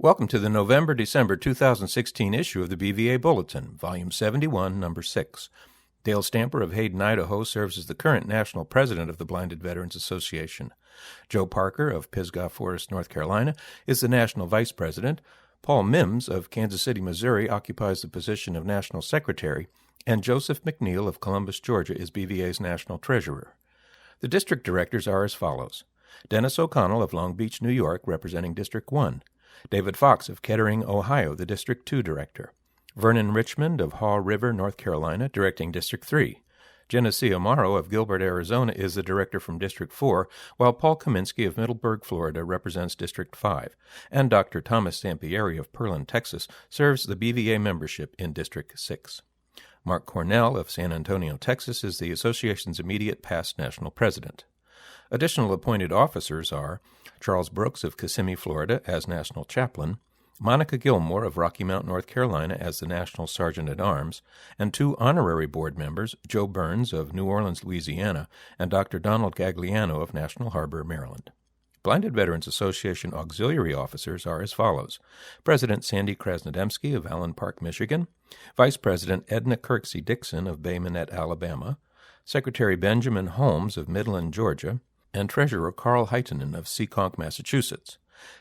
Welcome to the November-December 2016 issue of the BVA Bulletin, Volume 71, Number 6. Dale Stamper of Hayden, Idaho, serves as the current national president of the Blinded Veterans Association. Joe Parker of Pisgah Forest, North Carolina, is the national vice president. Paul Mims of Kansas City, Missouri, occupies the position of national secretary, and Joseph McNeil of Columbus, Georgia, is BVA's national treasurer. The district directors are as follows: Dennis O'Connell of Long Beach, New York, representing District 1. David Fox of Kettering, Ohio, the District 2 Director. Vernon Richmond of Haw River, North Carolina, directing District 3. Genesee Amaro of Gilbert, Arizona, is the Director from District 4, while Paul Kaminsky of Middleburg, Florida, represents District 5, and Dr. Thomas Sampieri of Pearland, Texas, serves the BVA membership in District 6. Mark Cornell of San Antonio, Texas, is the association's immediate past national president. Additional appointed officers are Charles Brooks of Kissimmee, Florida, as National Chaplain, Monica Gilmore of Rocky Mount, North Carolina, as the National Sergeant-at-Arms, and two honorary board members, Joe Burns of New Orleans, Louisiana, and Dr. Donald Gagliano of National Harbor, Maryland. Blinded Veterans Association auxiliary officers are as follows: President Sandy Krasnodemsky of Allen Park, Michigan, Vice President Edna Kirksey Dixon of Bay Minette, Alabama, Secretary Benjamin Holmes of Midland, Georgia, and Treasurer Carl Heitinen of Seekonk, Massachusetts.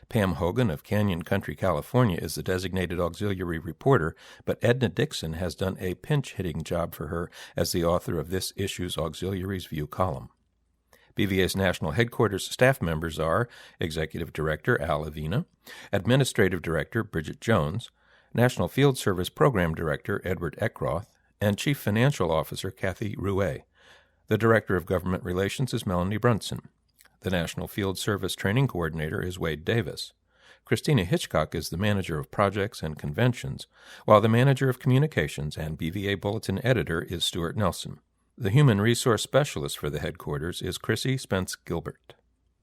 Pam Hogan of Canyon Country, California, is the designated auxiliary reporter, but Edna Dixon has done a pinch-hitting job for her as the author of this issue's Auxiliaries View column. BVA's national headquarters staff members are Executive Director Al Avina, Administrative Director Bridget Jones, National Field Service Program Director Edward Eckroth, and Chief Financial Officer Kathy Rouet. The Director of Government Relations is Melanie Brunson. The National Field Service Training Coordinator is Wade Davis. Christina Hitchcock is the Manager of Projects and Conventions, while the Manager of Communications and BVA Bulletin Editor is Stuart Nelson. The Human Resource Specialist for the headquarters is Chrissy Spence Gilbert.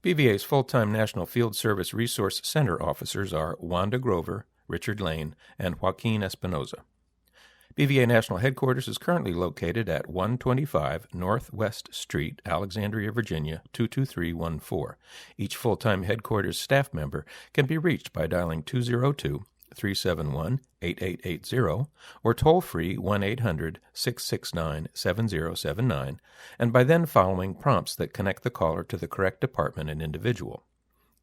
BVA's full-time National Field Service Resource Center officers are Wanda Grover, Richard Lane, and Joaquin Espinoza. BVA National Headquarters is currently located at 125 Northwest Street, Alexandria, Virginia, 22314. Each full-time headquarters staff member can be reached by dialing 202-371-8880 or toll-free 1-800-669-7079, and by then following prompts that connect the caller to the correct department and individual.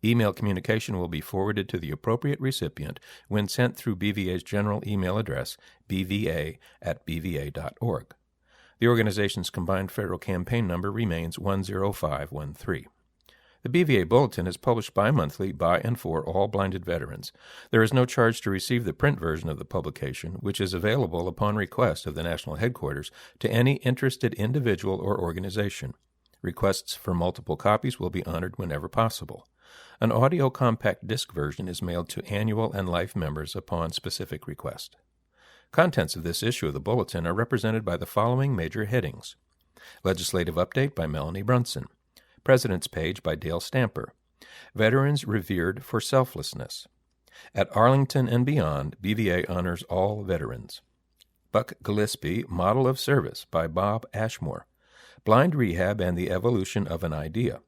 Email communication will be forwarded to the appropriate recipient when sent through BVA's general email address, bva@bva.org. The organization's combined federal campaign number remains 10513. The BVA Bulletin is published bi-monthly by and for all blinded veterans. There is no charge to receive the print version of the publication, which is available upon request of the national headquarters to any interested individual or organization. Requests for multiple copies will be honored whenever possible. An audio compact disc version is mailed to annual and life members upon specific request. Contents of this issue of the Bulletin are represented by the following major headings: Legislative Update by Melanie Brunson, President's Page by Dale Stamper, Veterans Revered for Selflessness, At Arlington and Beyond, BVA Honors All Veterans, Buck Gillespie, Model of Service by Bob Ashmore, Blind Rehab and the Evolution of an Idea,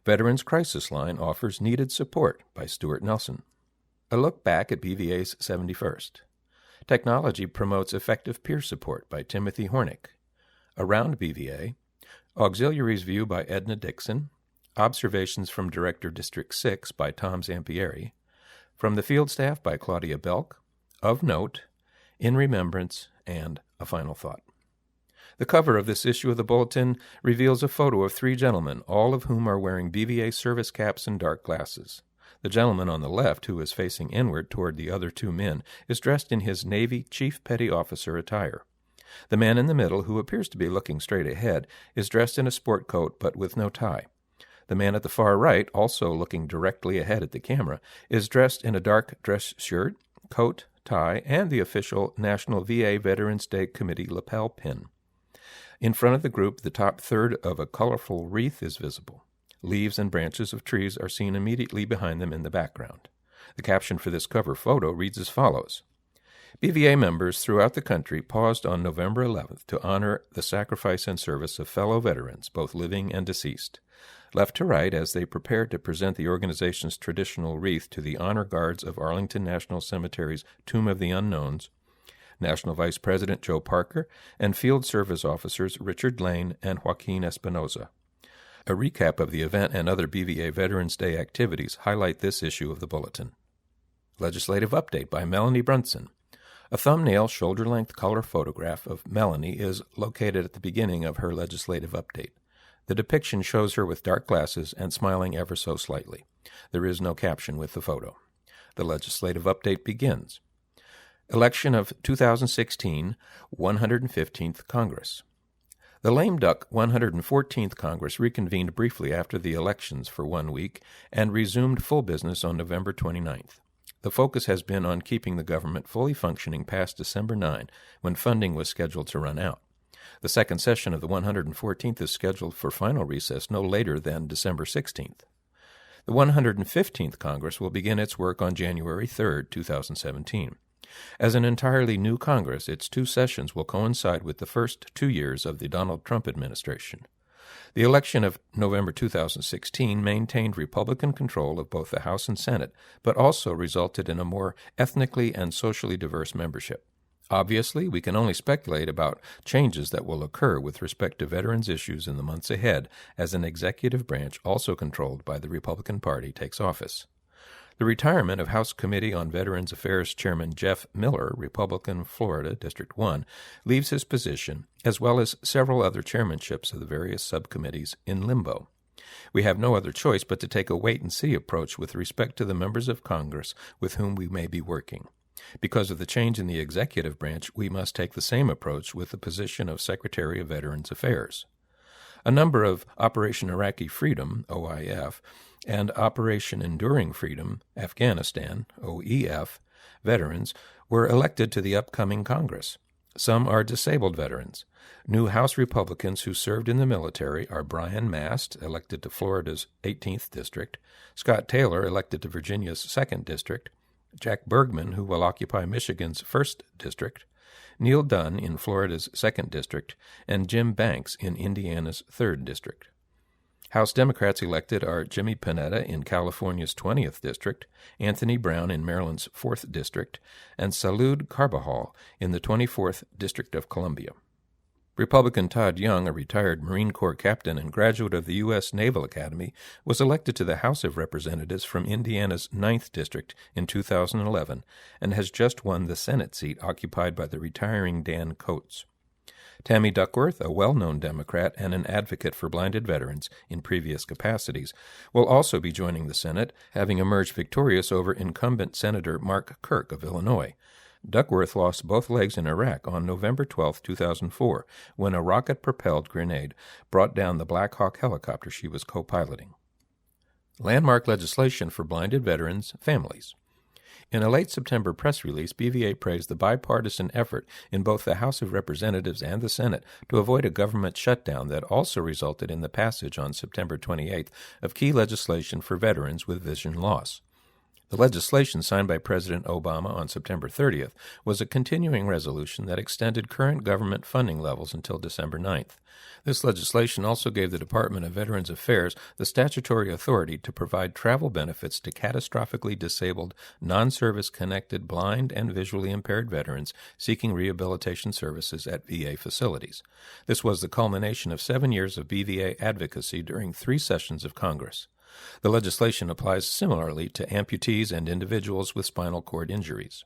Veterans Crisis Line offers needed support by Stuart Nelson. A look back at BVA's 71st. Technology promotes effective peer support by Timothy Hornick. Around BVA. Auxiliaries View by Edna Dixon. Observations from Director District 6 by Tom Zampieri. From the Field Staff by Claudia Belk. Of Note, In Remembrance, and A Final Thought. The cover of this issue of the Bulletin reveals a photo of three gentlemen, all of whom are wearing BVA service caps and dark glasses. The gentleman on the left, who is facing inward toward the other two men, is dressed in his Navy Chief Petty Officer attire. The man in the middle, who appears to be looking straight ahead, is dressed in a sport coat but with no tie. The man at the far right, also looking directly ahead at the camera, is dressed in a dark dress shirt, coat, tie, and the official National VA Veterans Day Committee lapel pin. In front of the group, the top third of a colorful wreath is visible. Leaves and branches of trees are seen immediately behind them in the background. The caption for this cover photo reads as follows: BVA members throughout the country paused on November 11th to honor the sacrifice and service of fellow veterans, both living and deceased. left to right as they prepared to present the organization's traditional wreath to the honor guards of Arlington National Cemetery's Tomb of the Unknowns, National Vice President Joe Parker, and Field Service Officers Richard Lane and Joaquin Espinoza. A recap of the event and other BVA Veterans Day activities highlight this issue of the Bulletin. Legislative Update by Melanie Brunson. A thumbnail shoulder-length color photograph of Melanie is located at the beginning of her legislative update. The depiction shows her with dark glasses and smiling ever so slightly. There is no caption with the photo. The legislative update begins. Election of 2016 115th Congress. The lame duck 114th Congress reconvened briefly after the elections for 1 week and resumed full business on November 29th. The focus has been on keeping the government fully functioning past December 9, when funding was scheduled to run out. The second session of the 114th is scheduled for final recess no later than December 16th. The 115th Congress will begin its work on January 3, 2017. As an entirely new Congress, its 2 sessions will coincide with the first 2 years of the Donald Trump administration. The election of November 2016 maintained Republican control of both the House and Senate, but also resulted in a more ethnically and socially diverse membership. Obviously, we can only speculate about changes that will occur with respect to veterans' issues in the months ahead as an executive branch also controlled by the Republican Party takes office. The retirement of House Committee on Veterans Affairs Chairman Jeff Miller, Republican, Florida, District 1, leaves his position, as well as several other chairmanships of the various subcommittees, in limbo. We have no other choice but to take a wait-and-see approach with respect to the members of Congress with whom we may be working. Because of the change in the executive branch, we must take the same approach with the position of Secretary of Veterans Affairs. A number of Operation Iraqi Freedom, OIF, and Operation Enduring Freedom, Afghanistan, OEF, veterans were elected to the upcoming Congress. Some are disabled veterans. New House Republicans who served in the military are Brian Mast, elected to Florida's 18th District, Scott Taylor, elected to Virginia's 2nd District, Jack Bergman, who will occupy Michigan's 1st District, Neil Dunn in Florida's 2nd District, and Jim Banks in Indiana's 3rd District. House Democrats elected are Jimmy Panetta in California's 20th District, Anthony Brown in Maryland's 4th District, and Salud Carbajal in the 24th District of Columbia. Republican Todd Young, a retired Marine Corps captain and graduate of the U.S. Naval Academy, was elected to the House of Representatives from Indiana's 9th District in 2011 and has just won the Senate seat occupied by the retiring Dan Coates. Tammy Duckworth, a well-known Democrat and an advocate for blinded veterans in previous capacities, will also be joining the Senate, having emerged victorious over incumbent Senator Mark Kirk of Illinois. Duckworth lost both legs in Iraq on November 12, 2004, when a rocket-propelled grenade brought down the Black Hawk helicopter she was co-piloting. Landmark legislation for blinded veterans' families. In a late September press release, BVA praised the bipartisan effort in both the House of Representatives and the Senate to avoid a government shutdown that also resulted in the passage on September 28th of key legislation for veterans with vision loss. The legislation signed by President Obama on September 30th was a continuing resolution that extended current government funding levels until December 9th. This legislation also gave the Department of Veterans Affairs the statutory authority to provide travel benefits to catastrophically disabled, non-service-connected, blind, and visually impaired veterans seeking rehabilitation services at VA facilities. This was the culmination of 7 years of BVA advocacy during 3 sessions of Congress. The legislation applies similarly to amputees and individuals with spinal cord injuries.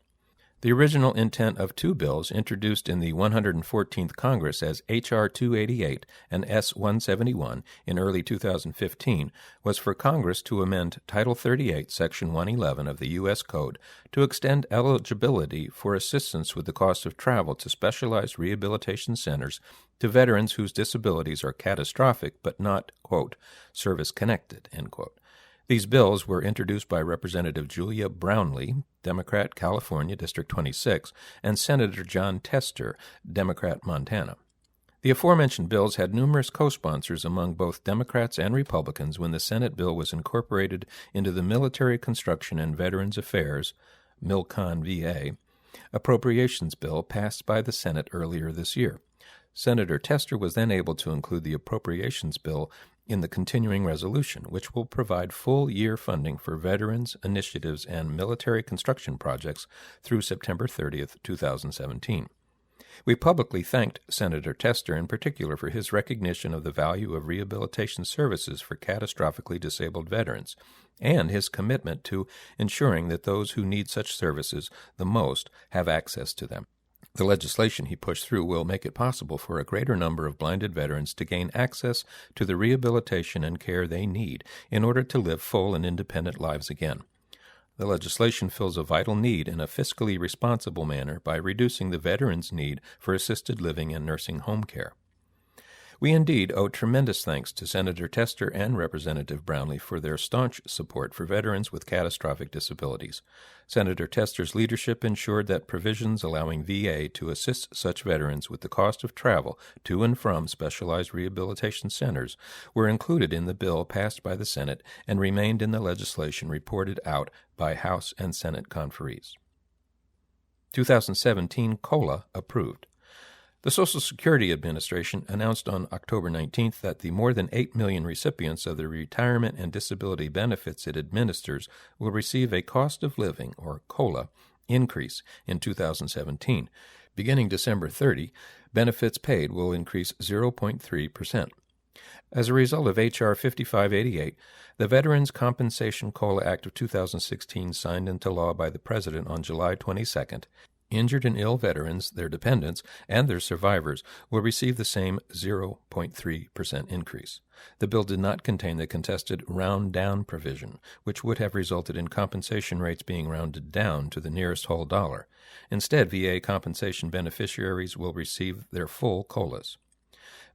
The original intent of 2 bills introduced in the 114th Congress as H.R. 288 and S. 171 in early 2015 was for Congress to amend Title 38, Section 111 of the U.S. Code to extend eligibility for assistance with the cost of travel to specialized rehabilitation centers to veterans whose disabilities are catastrophic but not, quote, service-connected, end quote. These bills were introduced by Representative Julia Brownlee, Democrat, California, District 26, and Senator John Tester, Democrat, Montana. The aforementioned bills had numerous co-sponsors among both Democrats and Republicans when the Senate bill was incorporated into the Military Construction and Veterans Affairs, MILCON VA, appropriations bill passed by the Senate earlier this year. Senator Tester was then able to include the appropriations bill in the continuing resolution, which will provide full-year funding for veterans, initiatives, and military construction projects through September 30th, 2017. We publicly thanked Senator Tester in particular for his recognition of the value of rehabilitation services for catastrophically disabled veterans and his commitment to ensuring that those who need such services the most have access to them. The legislation he pushed through will make it possible for a greater number of blinded veterans to gain access to the rehabilitation and care they need in order to live full and independent lives again. The legislation fills a vital need in a fiscally responsible manner by reducing the veterans' need for assisted living and nursing home care. We indeed owe tremendous thanks to Senator Tester and Representative Brownlee for their staunch support for veterans with catastrophic disabilities. Senator Tester's leadership ensured that provisions allowing VA to assist such veterans with the cost of travel to and from specialized rehabilitation centers were included in the bill passed by the Senate and remained in the legislation reported out by House and Senate conferees. 2017 COLA approved. The Social Security Administration announced on October 19th that the more than 8 million recipients of the retirement and disability benefits it administers will receive a cost of living, or COLA, increase in 2017. Beginning December 30, benefits paid will increase 0.3%. As a result of H.R. 5588, the Veterans Compensation COLA Act of 2016 signed into law by the President on July 22nd, injured and ill veterans, their dependents, and their survivors will receive the same 0.3% increase. The bill did not contain the contested round-down provision, which would have resulted in compensation rates being rounded down to the nearest whole dollar. Instead, VA compensation beneficiaries will receive their full COLAs.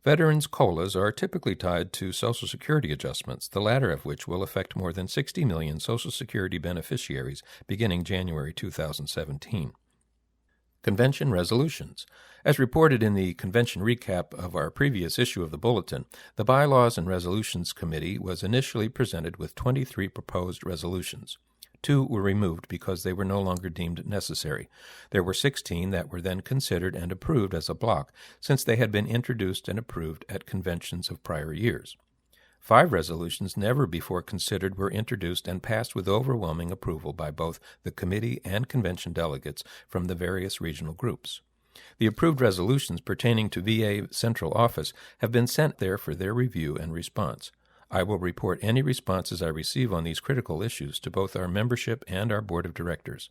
Veterans' COLAs are typically tied to Social Security adjustments, the latter of which will affect more than 60 million Social Security beneficiaries beginning January 2017. Convention resolutions. As reported in the convention recap of our previous issue of the Bulletin, the Bylaws and Resolutions Committee was initially presented with 23 proposed resolutions. 2 were removed because they were no longer deemed necessary. There were 16 that were then considered and approved as a block, since they had been introduced and approved at conventions of prior years. 5 resolutions never before considered were introduced and passed with overwhelming approval by both the committee and convention delegates from the various regional groups. The approved resolutions pertaining to VA Central Office have been sent there for their review and response. I will report any responses I receive on these critical issues to both our membership and our board of directors.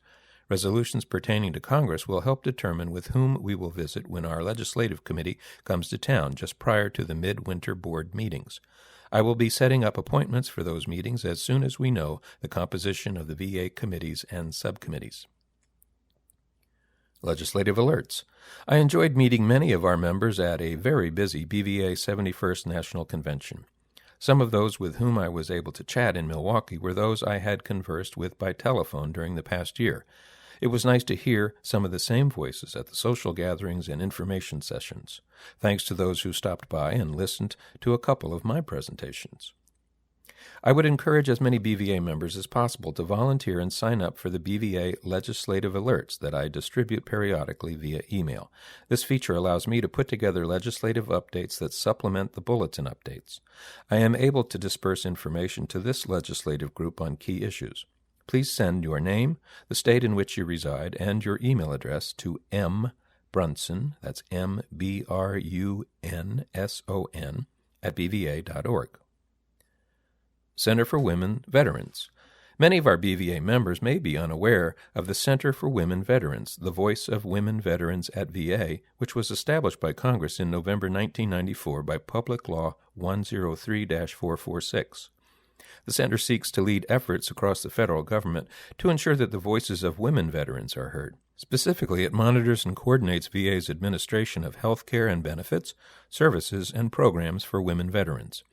Resolutions pertaining to Congress will help determine with whom we will visit when our legislative committee comes to town just prior to the midwinter board meetings. I will be setting up appointments for those meetings as soon as we know the composition of the VA committees and subcommittees. Legislative alerts. I enjoyed meeting many of our members at a very busy BVA 71st National Convention. Some of those with whom I was able to chat in Milwaukee were those I had conversed with by telephone during the past year. It was nice to hear some of the same voices at the social gatherings and information sessions. Thanks to those who stopped by and listened to a couple of my presentations. I would encourage as many BVA members as possible to volunteer and sign up for the BVA legislative alerts that I distribute periodically via email. This feature allows me to put together legislative updates that supplement the bulletin updates. I am able to disperse information to this legislative group on key issues. Please send your name, the state in which you reside, and your email address to mbrunson, that's MBRUNSON, @bva.org. Center for Women Veterans. Many of our BVA members may be unaware of the Center for Women Veterans, the voice of women veterans at VA, which was established by Congress in November 1994 by Public Law 103-446. The Center seeks to lead efforts across the federal government to ensure that the voices of women veterans are heard. Specifically, it monitors and coordinates VA's administration of health care and benefits, services, and programs for women veterans.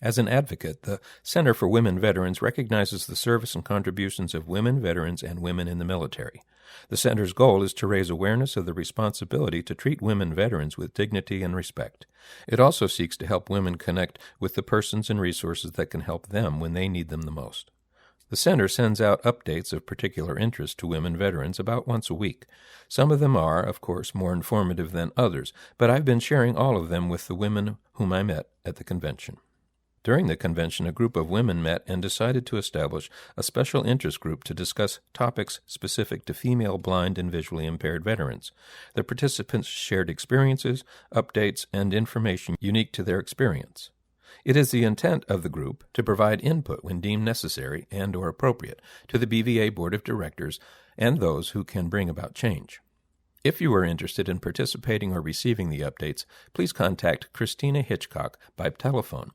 As an advocate, the Center for Women Veterans recognizes the service and contributions of women veterans and women in the military. The Center's goal is to raise awareness of the responsibility to treat women veterans with dignity and respect. It also seeks to help women connect with the persons and resources that can help them when they need them the most. The Center sends out updates of particular interest to women veterans about once a week. Some of them are, of course, more informative than others, but I've been sharing all of them with the women whom I met at the convention. During the convention, a group of women met and decided to establish a special interest group to discuss topics specific to female blind and visually impaired veterans. The participants shared experiences, updates, and information unique to their experience. It is the intent of the group to provide input when deemed necessary and or appropriate to the BVA Board of Directors and those who can bring about change. If you are interested in participating or receiving the updates, please contact Christina Hitchcock by telephone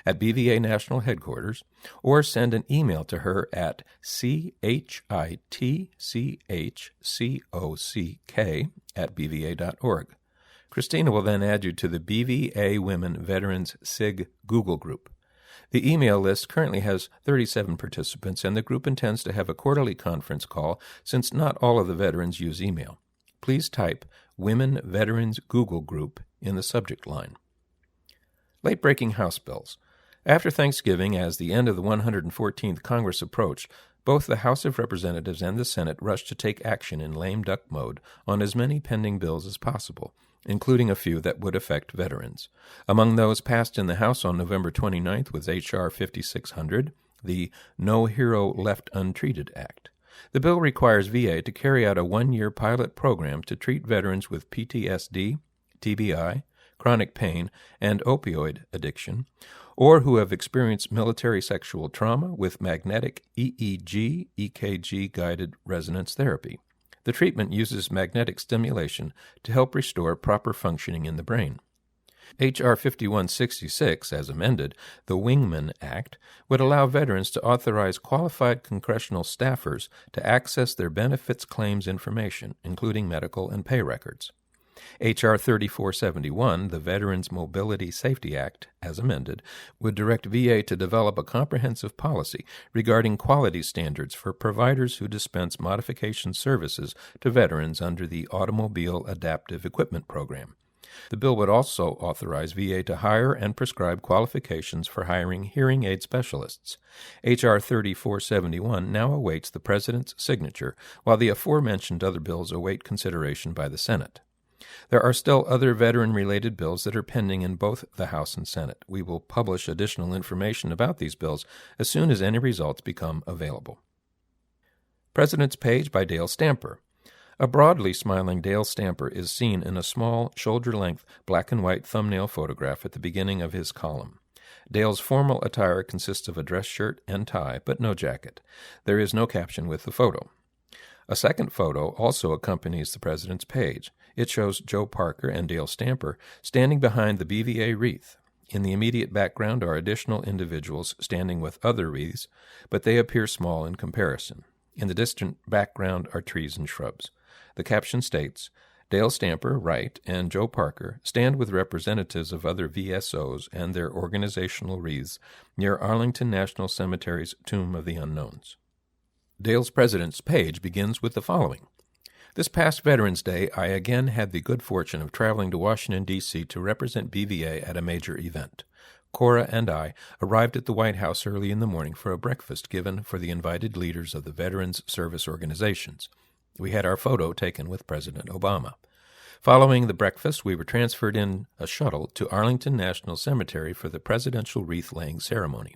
at BVA National Headquarters or send an email to her at chitchcock@bva.org. Christina will then add you to the BVA Women Veterans SIG Google group. The email list currently has 37 participants, and the group intends to have a quarterly conference call since not all of the veterans use email. Please type Women Veterans Google Group in the subject line. Late-breaking House bills. After Thanksgiving, as the end of the 114th Congress approached, both the House of Representatives and the Senate rushed to take action in lame duck mode on as many pending bills as possible, including a few that would affect veterans. Among those passed in the House on November 29th was H.R. 5600, the No Hero Left Untreated Act. The bill requires VA to carry out a one-year pilot program to treat veterans with PTSD, TBI, chronic pain, and opioid addiction, or who have experienced military sexual trauma with magnetic EEG, EKG-guided resonance therapy. The treatment uses magnetic stimulation to help restore proper functioning in the brain. H.R. 5166, as amended, the Wingman Act, would allow veterans to authorize qualified congressional staffers to access their benefits claims information, including medical and pay records. H.R. 3471, the Veterans Mobility Safety Act, as amended, would direct VA to develop a comprehensive policy regarding quality standards for providers who dispense modification services to veterans under the Automobile Adaptive Equipment Program. The bill would also authorize VA to hire and prescribe qualifications for hiring hearing aid specialists. H.R. 3471 now awaits the President's signature, while the aforementioned other bills await consideration by the Senate. There are still other veteran-related bills that are pending in both the House and Senate. We will publish additional information about these bills as soon as any results become available. President's Page by Dale Stamper. A broadly smiling Dale Stamper is seen in a small, shoulder-length, black-and-white thumbnail photograph at the beginning of his column. Dale's formal attire consists of a dress shirt and tie, but no jacket. There is no caption with the photo. A second photo also accompanies the President's Page. It shows Joe Parker and Dale Stamper standing behind the BVA wreath. In the immediate background are additional individuals standing with other wreaths, but they appear small in comparison. In the distant background are trees and shrubs. The caption states, Dale Stamper, right, and Joe Parker stand with representatives of other VSOs and their organizational wreaths near Arlington National Cemetery's Tomb of the Unknowns. Dale's President's Page begins with the following. This past Veterans Day, I again had the good fortune of traveling to Washington, D.C. to represent BVA at a major event. Cora and I arrived at the White House early in the morning for a breakfast given for the invited leaders of the Veterans Service Organizations. We had our photo taken with President Obama. Following the breakfast, we were transferred in a shuttle to Arlington National Cemetery for the presidential wreath-laying ceremony.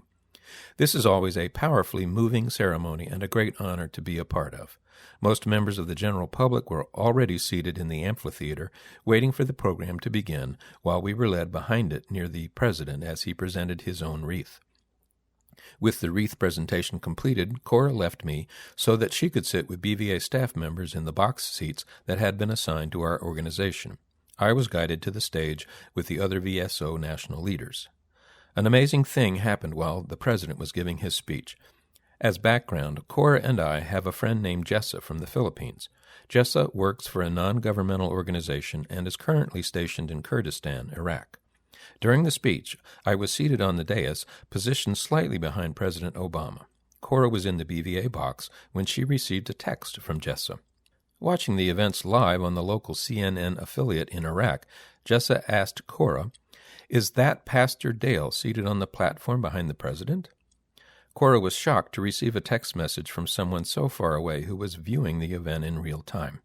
This is always a powerfully moving ceremony and a great honor to be a part of. Most members of the general public were already seated in the amphitheater, waiting for the program to begin, while we were led behind it near the President as he presented his own wreath. With the wreath presentation completed, Cora left me so that she could sit with BVA staff members in the box seats that had been assigned to our organization. I was guided to the stage with the other VSO national leaders. An amazing thing happened while the President was giving his speech. As background, Cora and I have a friend named Jessa from the Philippines. Jessa works for a non-governmental organization and is currently stationed in Kurdistan, Iraq. During the speech, I was seated on the dais, positioned slightly behind President Obama. Cora was in the BVA box when she received a text from Jessa. Watching the events live on the local CNN affiliate in Iraq, Jessa asked Cora, "Is that Pastor Dale seated on the platform behind the President?" Cora was shocked to receive a text message from someone so far away who was viewing the event in real time.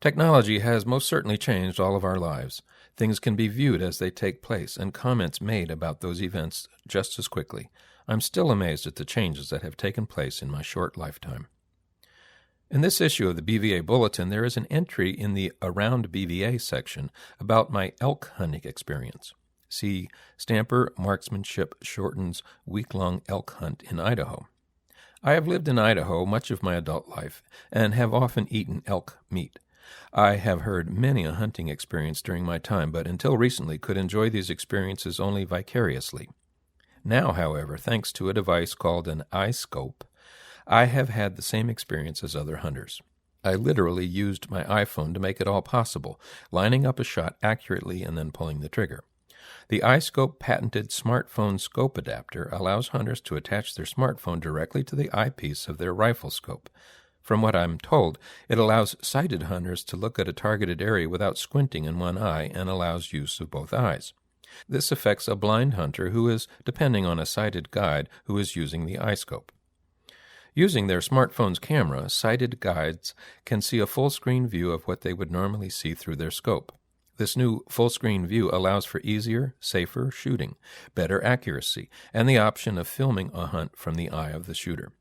Technology has most certainly changed all of our lives. Things can be viewed as they take place and comments made about those events just as quickly. I'm still amazed at the changes that have taken place in my short lifetime. In this issue of the BVA Bulletin, there is an entry in the Around BVA section about my elk hunting experience. See, Stamper Marksmanship Shortens Week-Long Elk Hunt in Idaho. I have lived in Idaho much of my adult life and have often eaten elk meat. I have heard many a hunting experience during my time, but until recently could enjoy these experiences only vicariously. Now, however, thanks to a device called an iScope, I have had the same experience as other hunters. I literally used my iPhone to make it all possible, lining up a shot accurately and then pulling the trigger. The iScope patented smartphone scope adapter allows hunters to attach their smartphone directly to the eyepiece of their rifle scope. From what I'm told, it allows sighted hunters to look at a targeted area without squinting in one eye and allows use of both eyes. This affects a blind hunter who is depending on a sighted guide who is using the iScope. Using their smartphone's camera, sighted guides can see a full-screen view of what they would normally see through their scope. This new full-screen view allows for easier, safer shooting, better accuracy, and the option of filming a hunt from the eye of the shooter.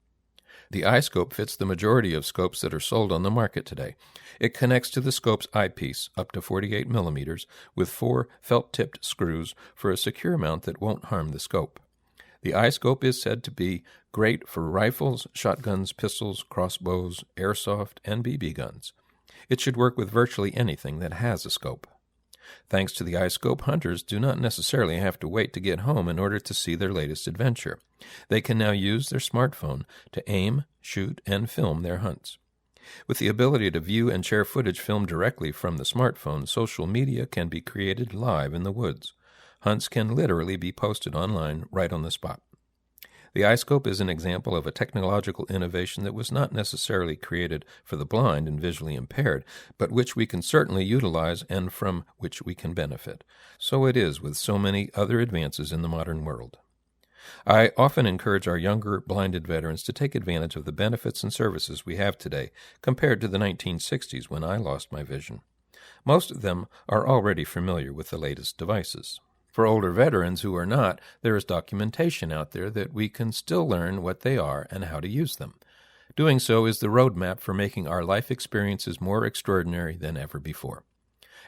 The iScope fits the majority of scopes that are sold on the market today. It connects to the scope's eyepiece, up to 48 millimeters, with 4 felt-tipped screws for a secure mount that won't harm the scope. The iScope is said to be great for rifles, shotguns, pistols, crossbows, airsoft, and BB guns. It should work with virtually anything that has a scope. Thanks to the iScope, hunters do not necessarily have to wait to get home in order to see their latest adventure. They can now use their smartphone to aim, shoot, and film their hunts. With the ability to view and share footage filmed directly from the smartphone, social media can be created live in the woods. Hunts can literally be posted online right on the spot. The iScope is an example of a technological innovation that was not necessarily created for the blind and visually impaired, but which we can certainly utilize and from which we can benefit. So it is with so many other advances in the modern world. I often encourage our younger blinded veterans to take advantage of the benefits and services we have today compared to the 1960s when I lost my vision. Most of them are already familiar with the latest devices. For older veterans who are not, there is documentation out there that we can still learn what they are and how to use them. Doing so is the roadmap for making our life experiences more extraordinary than ever before.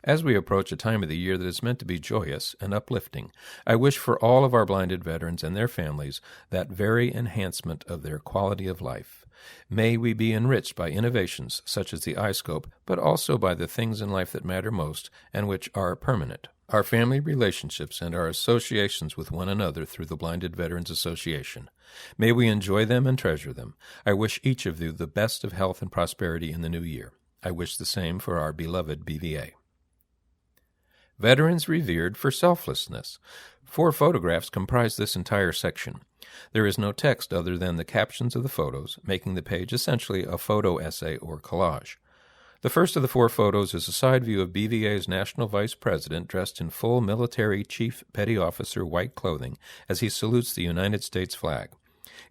As we approach a time of the year that is meant to be joyous and uplifting, I wish for all of our blinded veterans and their families that very enhancement of their quality of life. May we be enriched by innovations such as the iScope, but also by the things in life that matter most and which are permanent. Our family relationships and our associations with one another through the Blinded Veterans Association. May we enjoy them and treasure them. I wish each of you the best of health and prosperity in the new year. I wish the same for our beloved BVA. Veterans revered for selflessness. 4 photographs comprise this entire section. There is no text other than the captions of the photos, making the page essentially a photo essay or collage. The first of the 4 photos is a side view of BVA's National Vice President dressed in full military Chief Petty Officer white clothing as he salutes the United States flag.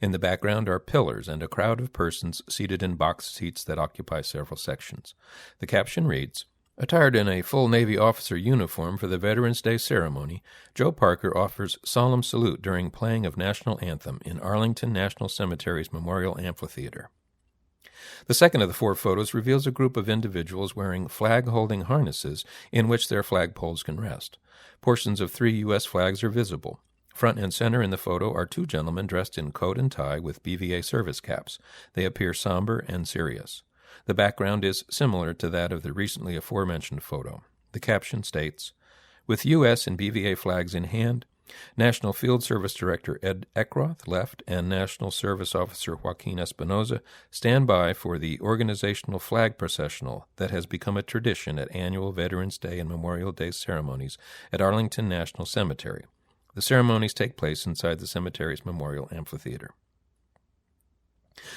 In the background are pillars and a crowd of persons seated in box seats that occupy several sections. The caption reads, "Attired in a full Navy officer uniform for the Veterans Day ceremony, Joe Parker offers solemn salute during playing of National Anthem in Arlington National Cemetery's Memorial Amphitheater." The second of the 4 photos reveals a group of individuals wearing flag-holding harnesses in which their flagpoles can rest. Portions of 3 U.S. flags are visible. Front and center in the photo are 2 gentlemen dressed in coat and tie with BVA service caps. They appear somber and serious. The background is similar to that of the recently aforementioned photo. The caption states, "With U.S. and BVA flags in hand, National Field Service Director Ed Eckroth, left, and National Service Officer Joaquin Espinoza stand by for the organizational flag processional that has become a tradition at annual Veterans Day and Memorial Day ceremonies at Arlington National Cemetery. The ceremonies take place inside the cemetery's Memorial Amphitheater."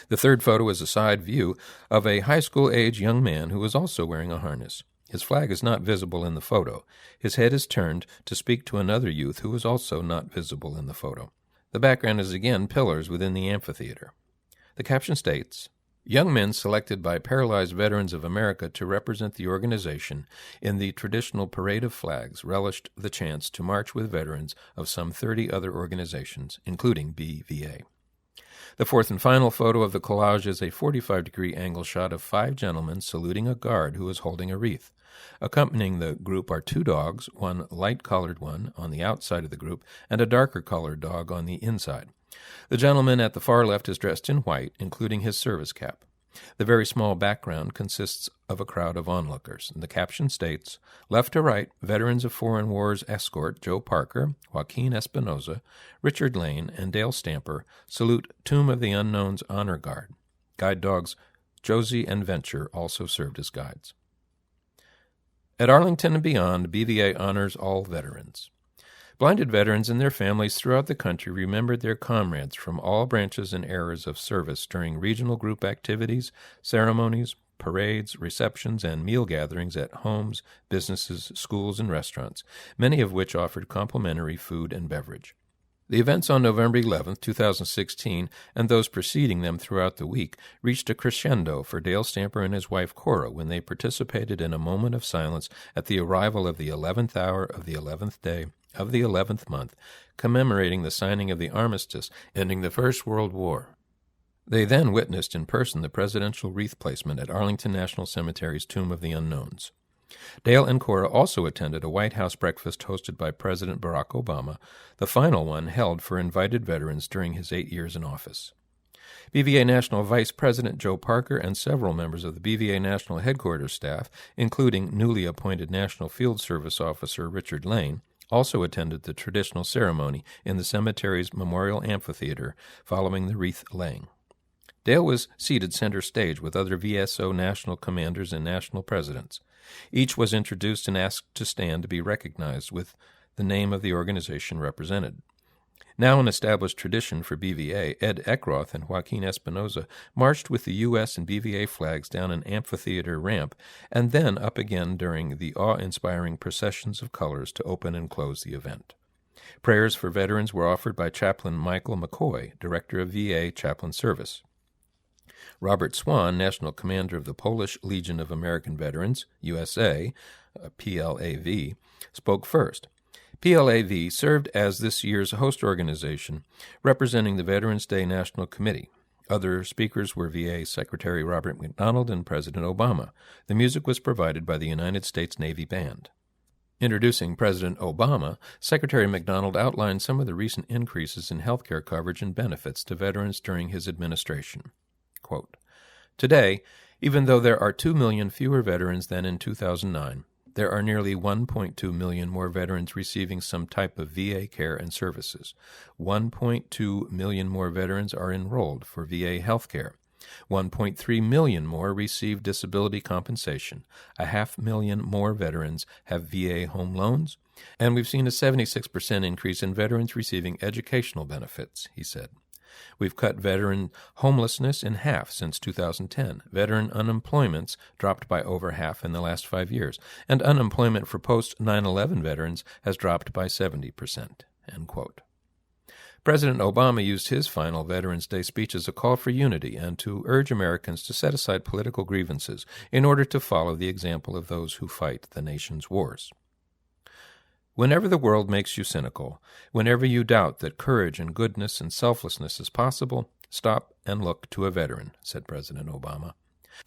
The third photo is a side view of a high school-age young man who is also wearing a harness. His flag is not visible in the photo. His head is turned to speak to another youth who is also not visible in the photo. The background is again pillars within the amphitheater. The caption states, Young men selected by Paralyzed Veterans of America to represent the organization in the traditional parade of flags relished the chance to march with veterans of some 30 other organizations, including BVA. The fourth and final photo of the collage is a 45-degree angle shot of 5 gentlemen saluting a guard who is holding a wreath. Accompanying the group are 2 dogs, one light-colored one on the outside of the group and a darker-colored dog on the inside. The gentleman at the far left is dressed in white, including his service cap. The very small background consists of a crowd of onlookers, and the caption states, "Left to right, Veterans of Foreign Wars escort Joe Parker, Joaquin Espinoza, Richard Lane, and Dale Stamper salute Tomb of the Unknown's Honor Guard. Guide dogs Josie and Venture also served as guides." At Arlington and beyond, BVA honors all veterans. Blinded veterans and their families throughout the country remembered their comrades from all branches and eras of service during regional group activities, ceremonies, parades, receptions, and meal gatherings at homes, businesses, schools, and restaurants, many of which offered complimentary food and beverage. The events on November 11, 2016, and those preceding them throughout the week reached a crescendo for Dale Stamper and his wife Cora when they participated in a moment of silence at the arrival of the 11th hour of the 11th day of the 11th month, commemorating the signing of the armistice ending the First World War. They then witnessed in person the presidential wreath placement at Arlington National Cemetery's Tomb of the Unknowns. Dale and Cora also attended a White House breakfast hosted by President Barack Obama, the final one held for invited veterans during his 8 years in office. BVA National Vice President Joe Parker and several members of the BVA National Headquarters staff, including newly appointed National Field Service Officer Richard Lane, also attended the traditional ceremony in the cemetery's Memorial Amphitheater following the wreath laying. Dale was seated center stage with other VSO national commanders and national presidents. Each was introduced and asked to stand to be recognized with the name of the organization represented. Now an established tradition for BVA, Ed Eckroth and Joaquin Espinoza marched with the U.S. and BVA flags down an amphitheater ramp and then up again during the awe-inspiring processions of colors to open and close the event. Prayers for veterans were offered by Chaplain Michael McCoy, Director of VA Chaplain Service. Robert Swan, National Commander of the Polish Legion of American Veterans, USA, PLAV, spoke first. PLAV served as this year's host organization, representing the Veterans Day National Committee. Other speakers were VA Secretary Robert McDonald and President Obama. The music was provided by the United States Navy Band. Introducing President Obama, Secretary McDonald outlined some of the recent increases in health care coverage and benefits to veterans during his administration. Quote, "Today, even though there are 2 million fewer veterans than in 2009, there are nearly 1.2 million more veterans receiving some type of VA care and services. 1.2 million more veterans are enrolled for VA health care. 1.3 million more receive disability compensation. 500,000 more veterans have VA home loans. And we've seen a 76% increase in veterans receiving educational benefits," he said. "We've cut veteran homelessness in half since 2010. Veteran unemployment's dropped by over half in the last 5 years, and unemployment for post-9/11 veterans has dropped by 70%. End quote. President Obama used his final Veterans Day speech as a call for unity and to urge Americans to set aside political grievances in order to follow the example of those who fight the nation's wars. "Whenever the world makes you cynical, whenever you doubt that courage and goodness and selflessness is possible, stop and look to a veteran," said President Obama.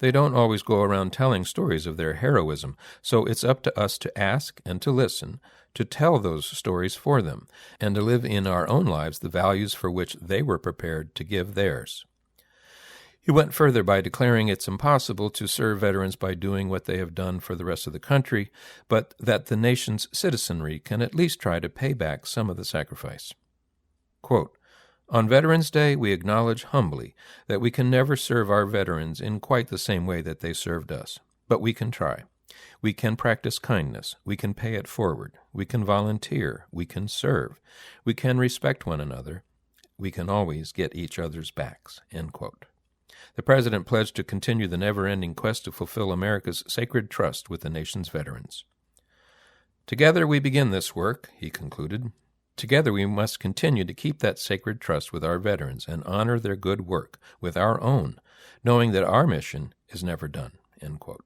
"They don't always go around telling stories of their heroism, so it's up to us to ask and to listen, to tell those stories for them, and to live in our own lives the values for which they were prepared to give theirs." He went further by declaring it's impossible to serve veterans by doing what they have done for the rest of the country, but that the nation's citizenry can at least try to pay back some of the sacrifice. Quote, "On Veterans Day, we acknowledge humbly that we can never serve our veterans in quite the same way that they served us, but we can try. We can practice kindness. We can pay it forward. We can volunteer. We can serve. We can respect one another. We can always get each other's backs." End quote. The President pledged to continue the never-ending quest to fulfill America's sacred trust with the nation's veterans. "Together we begin this work," he concluded. "Together we must continue to keep that sacred trust with our veterans and honor their good work with our own, knowing that our mission is never done, end quote.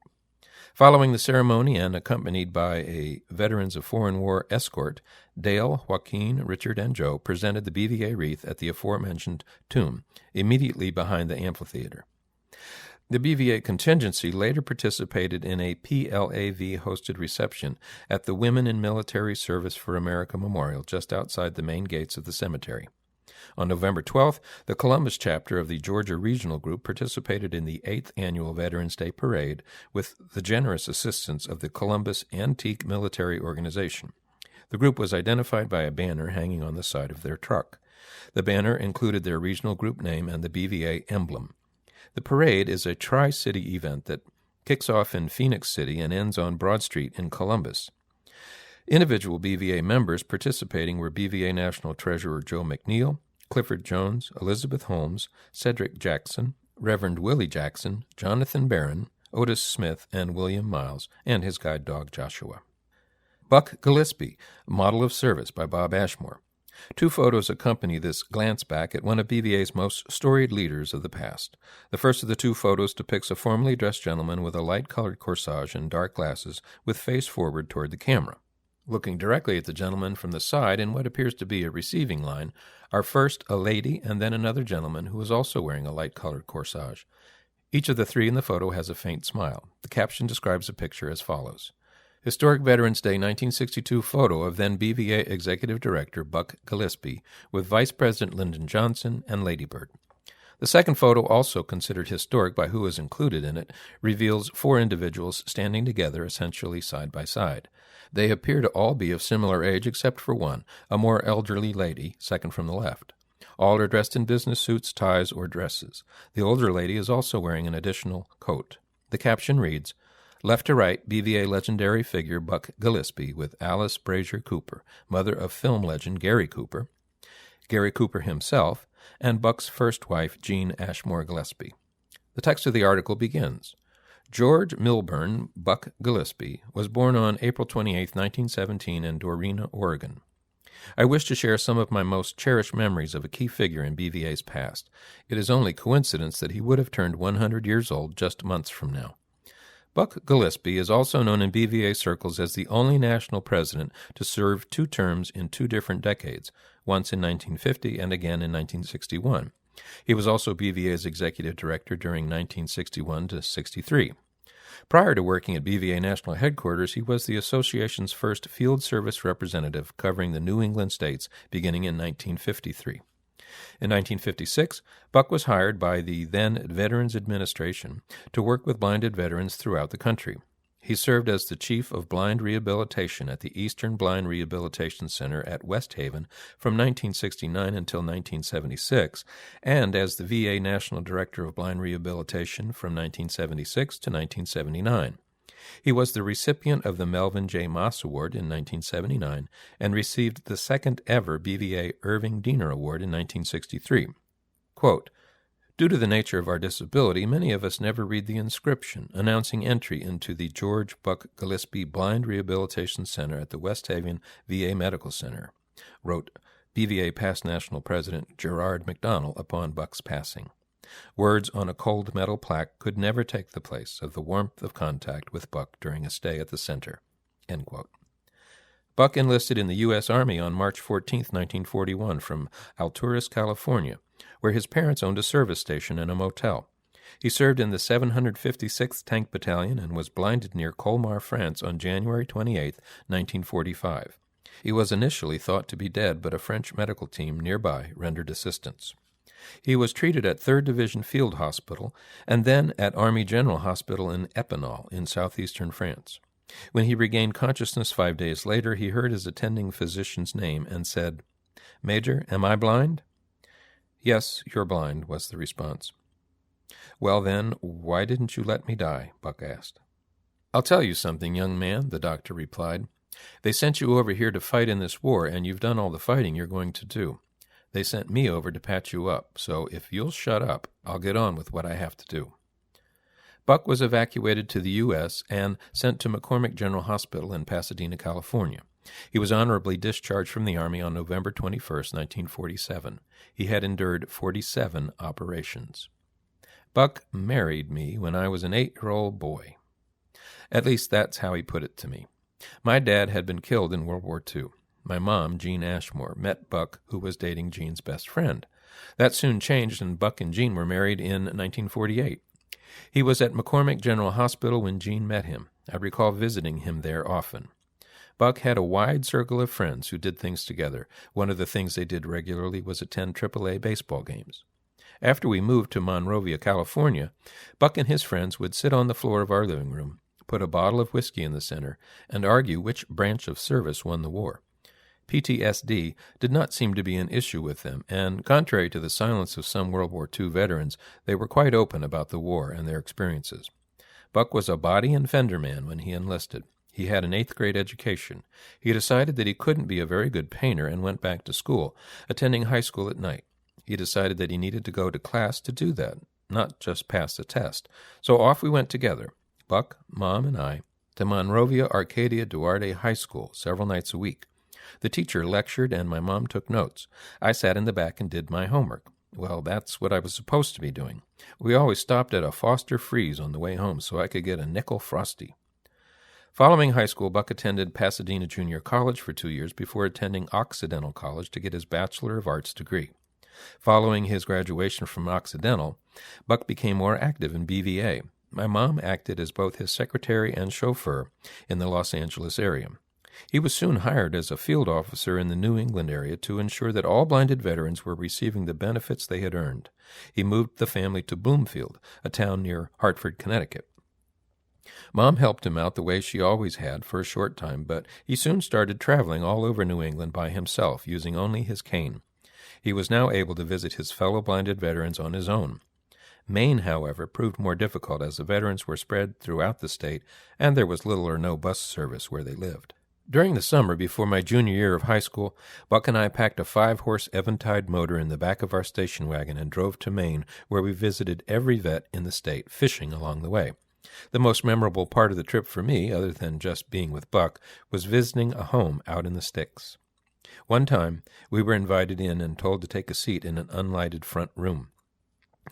Following the ceremony and accompanied by a Veterans of Foreign War escort, Dale, Joaquin, Richard, and Joe presented the BVA wreath at the aforementioned tomb, immediately behind the amphitheater. The BVA contingency later participated in a PLAV-hosted reception at the Women in Military Service for America Memorial just outside the main gates of the cemetery. On November 12th, the Columbus chapter of the Georgia Regional Group participated in the 8th Annual Veterans Day Parade with the generous assistance of the Columbus Antique Military Organization. The group was identified by a banner hanging on the side of their truck. The banner included their regional group name and the BVA emblem. The parade is a tri-city event that kicks off in Phoenix City and ends on Broad Street in Columbus. Individual BVA members participating were BVA National Treasurer Joe McNeil, Clifford Jones, Elizabeth Holmes, Cedric Jackson, Reverend Willie Jackson, Jonathan Barron, Otis Smith, and William Miles, and his guide dog Joshua. Buck Gillespie, Model of Service by Bob Ashmore. 2 photos accompany this glance back at one of BVA's most storied leaders of the past. The first of the 2 photos depicts a formally dressed gentleman with a light-colored corsage and dark glasses with face forward toward the camera. Looking directly at the gentleman from the side in what appears to be a receiving line are first a lady and then another gentleman who is also wearing a light-colored corsage. Each of the 3 in the photo has a faint smile. The caption describes the picture as follows: Historic Veterans Day 1962 photo of then BVA Executive Director Buck Gillespie with Vice President Lyndon Johnson and Lady Bird. The second photo, also considered historic by who is included in it, reveals 4 individuals standing together essentially side by side. They appear to all be of similar age except for one, a more elderly lady, second from the left. All are dressed in business suits, ties, or dresses. The older lady is also wearing an additional coat. The caption reads, Left to right, BVA legendary figure Buck Gillespie with Alice Brazier Cooper, mother of film legend Gary Cooper himself, and Buck's first wife, Jean Ashmore Gillespie. The text of the article begins, George Milburn Buck Gillespie was born on April 28, 1917 in Dorena, Oregon. I wish to share some of my most cherished memories of a key figure in BVA's past. It is only coincidence that he would have turned 100 years old just months from now. Buck Gillespie is also known in BVA circles as the only national president to serve 2 terms in 2 different decades, once in 1950 and again in 1961. He was also BVA's executive director during 1961 to 63. Prior to working at BVA National Headquarters, he was the association's first field service representative covering the New England states beginning in 1953. In 1956, Buck was hired by the then Veterans Administration to work with blinded veterans throughout the country. He served as the Chief of Blind Rehabilitation at the Eastern Blind Rehabilitation Center at West Haven from 1969 until 1976, and as the VA National Director of Blind Rehabilitation from 1976 to 1979. He was the recipient of the Melvin J. Moss Award in 1979 and received the second ever BVA Irving Diener Award in 1963. Quote, Due to the nature of our disability, many of us never read the inscription announcing entry into the George Buck Gillespie Blind Rehabilitation Center at the West Haven VA Medical Center, wrote BVA past national president Gerard McDonnell upon Buck's passing. Words on a cold metal plaque could never take the place of the warmth of contact with Buck during a stay at the center. End quote. Buck enlisted in the U.S. Army on March 14, 1941, from Alturas, California, where his parents owned a service station and a motel. He served in the 756th Tank Battalion and was blinded near Colmar, France on January 28, 1945. He was initially thought to be dead, but a French medical team nearby rendered assistance. He was treated at 3rd Division Field Hospital and then at Army General Hospital in Epinal in southeastern France. When he regained consciousness 5 days later, he heard his attending physician's name and said, "Major, am I blind?" "Yes, you're blind," was the response. "Well then, why didn't you let me die?" Buck asked. "I'll tell you something, young man," the doctor replied. "They sent you over here to fight in this war, and you've done all the fighting you're going to do. They sent me over to patch you up, so if you'll shut up, I'll get on with what I have to do." Buck was evacuated to the U.S. and sent to McCormick General Hospital in Pasadena, California. He was honorably discharged from the Army on November 21, 1947. He had endured 47 operations. Buck married me when I was an 8-year-old boy. At least that's how he put it to me. My dad had been killed in World War II. My mom, Jean Ashmore, met Buck, who was dating Jean's best friend. That soon changed, and Buck and Jean were married in 1948. He was at McCormick General Hospital when Jean met him. I recall visiting him there often. Buck had a wide circle of friends who did things together. One of the things they did regularly was attend AAA baseball games. After we moved to Monrovia, California, Buck and his friends would sit on the floor of our living room, put a bottle of whiskey in the center, and argue which branch of service won the war. PTSD did not seem to be an issue with them, and contrary to the silence of some World War II veterans, they were quite open about the war and their experiences. Buck was a body and fender man when he enlisted. He had an 8th-grade education. He decided that he couldn't be a very good painter and went back to school, attending high school at night. He decided that he needed to go to class to do that, not just pass a test. So off we went together, Buck, Mom, and I, to Monrovia Arcadia Duarte High School several nights a week. The teacher lectured, and my mom took notes. I sat in the back and did my homework. Well, that's what I was supposed to be doing. We always stopped at a Foster Freeze on the way home so I could get a nickel Frosty. Following high school, Buck attended Pasadena Junior College for 2 years before attending Occidental College to get his Bachelor of Arts degree. Following his graduation from Occidental, Buck became more active in BVA. My mom acted as both his secretary and chauffeur in the Los Angeles area. He was soon hired as a field officer in the New England area to ensure that all blinded veterans were receiving the benefits they had earned. He moved the family to Bloomfield, a town near Hartford, Connecticut. Mom helped him out the way she always had for a short time, but he soon started traveling all over New England by himself, using only his cane. He was now able to visit his fellow blinded veterans on his own. Maine, however, proved more difficult as the veterans were spread throughout the state, and there was little or no bus service where they lived. During the summer before my junior year of high school, Buck and I packed a 5-horse Eventide motor in the back of our station wagon and drove to Maine, where we visited every vet in the state, fishing along the way. The most memorable part of the trip for me, other than just being with Buck, was visiting a home out in the sticks. One time, we were invited in and told to take a seat in an unlighted front room.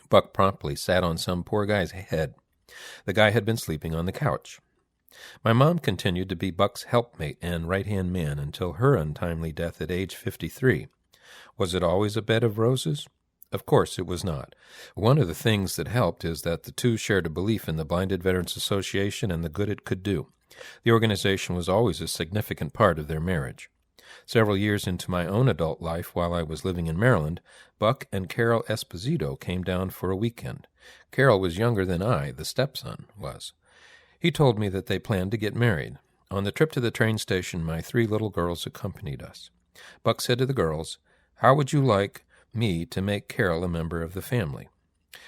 Buck promptly sat on some poor guy's head. The guy had been sleeping on the couch. My mom continued to be Buck's helpmate and right-hand man until her untimely death at age 53. Was it always a bed of roses? Of course it was not. One of the things that helped is that the two shared a belief in the Blinded Veterans Association and the good it could do. The organization was always a significant part of their marriage. Several years into my own adult life while I was living in Maryland, Buck and Carol Esposito came down for a weekend. Carol was younger than I, the stepson, was. He told me that they planned to get married. On the trip to the train station, my 3 little girls accompanied us. Buck said to the girls, "How would you like me to make Carol a member of the family?"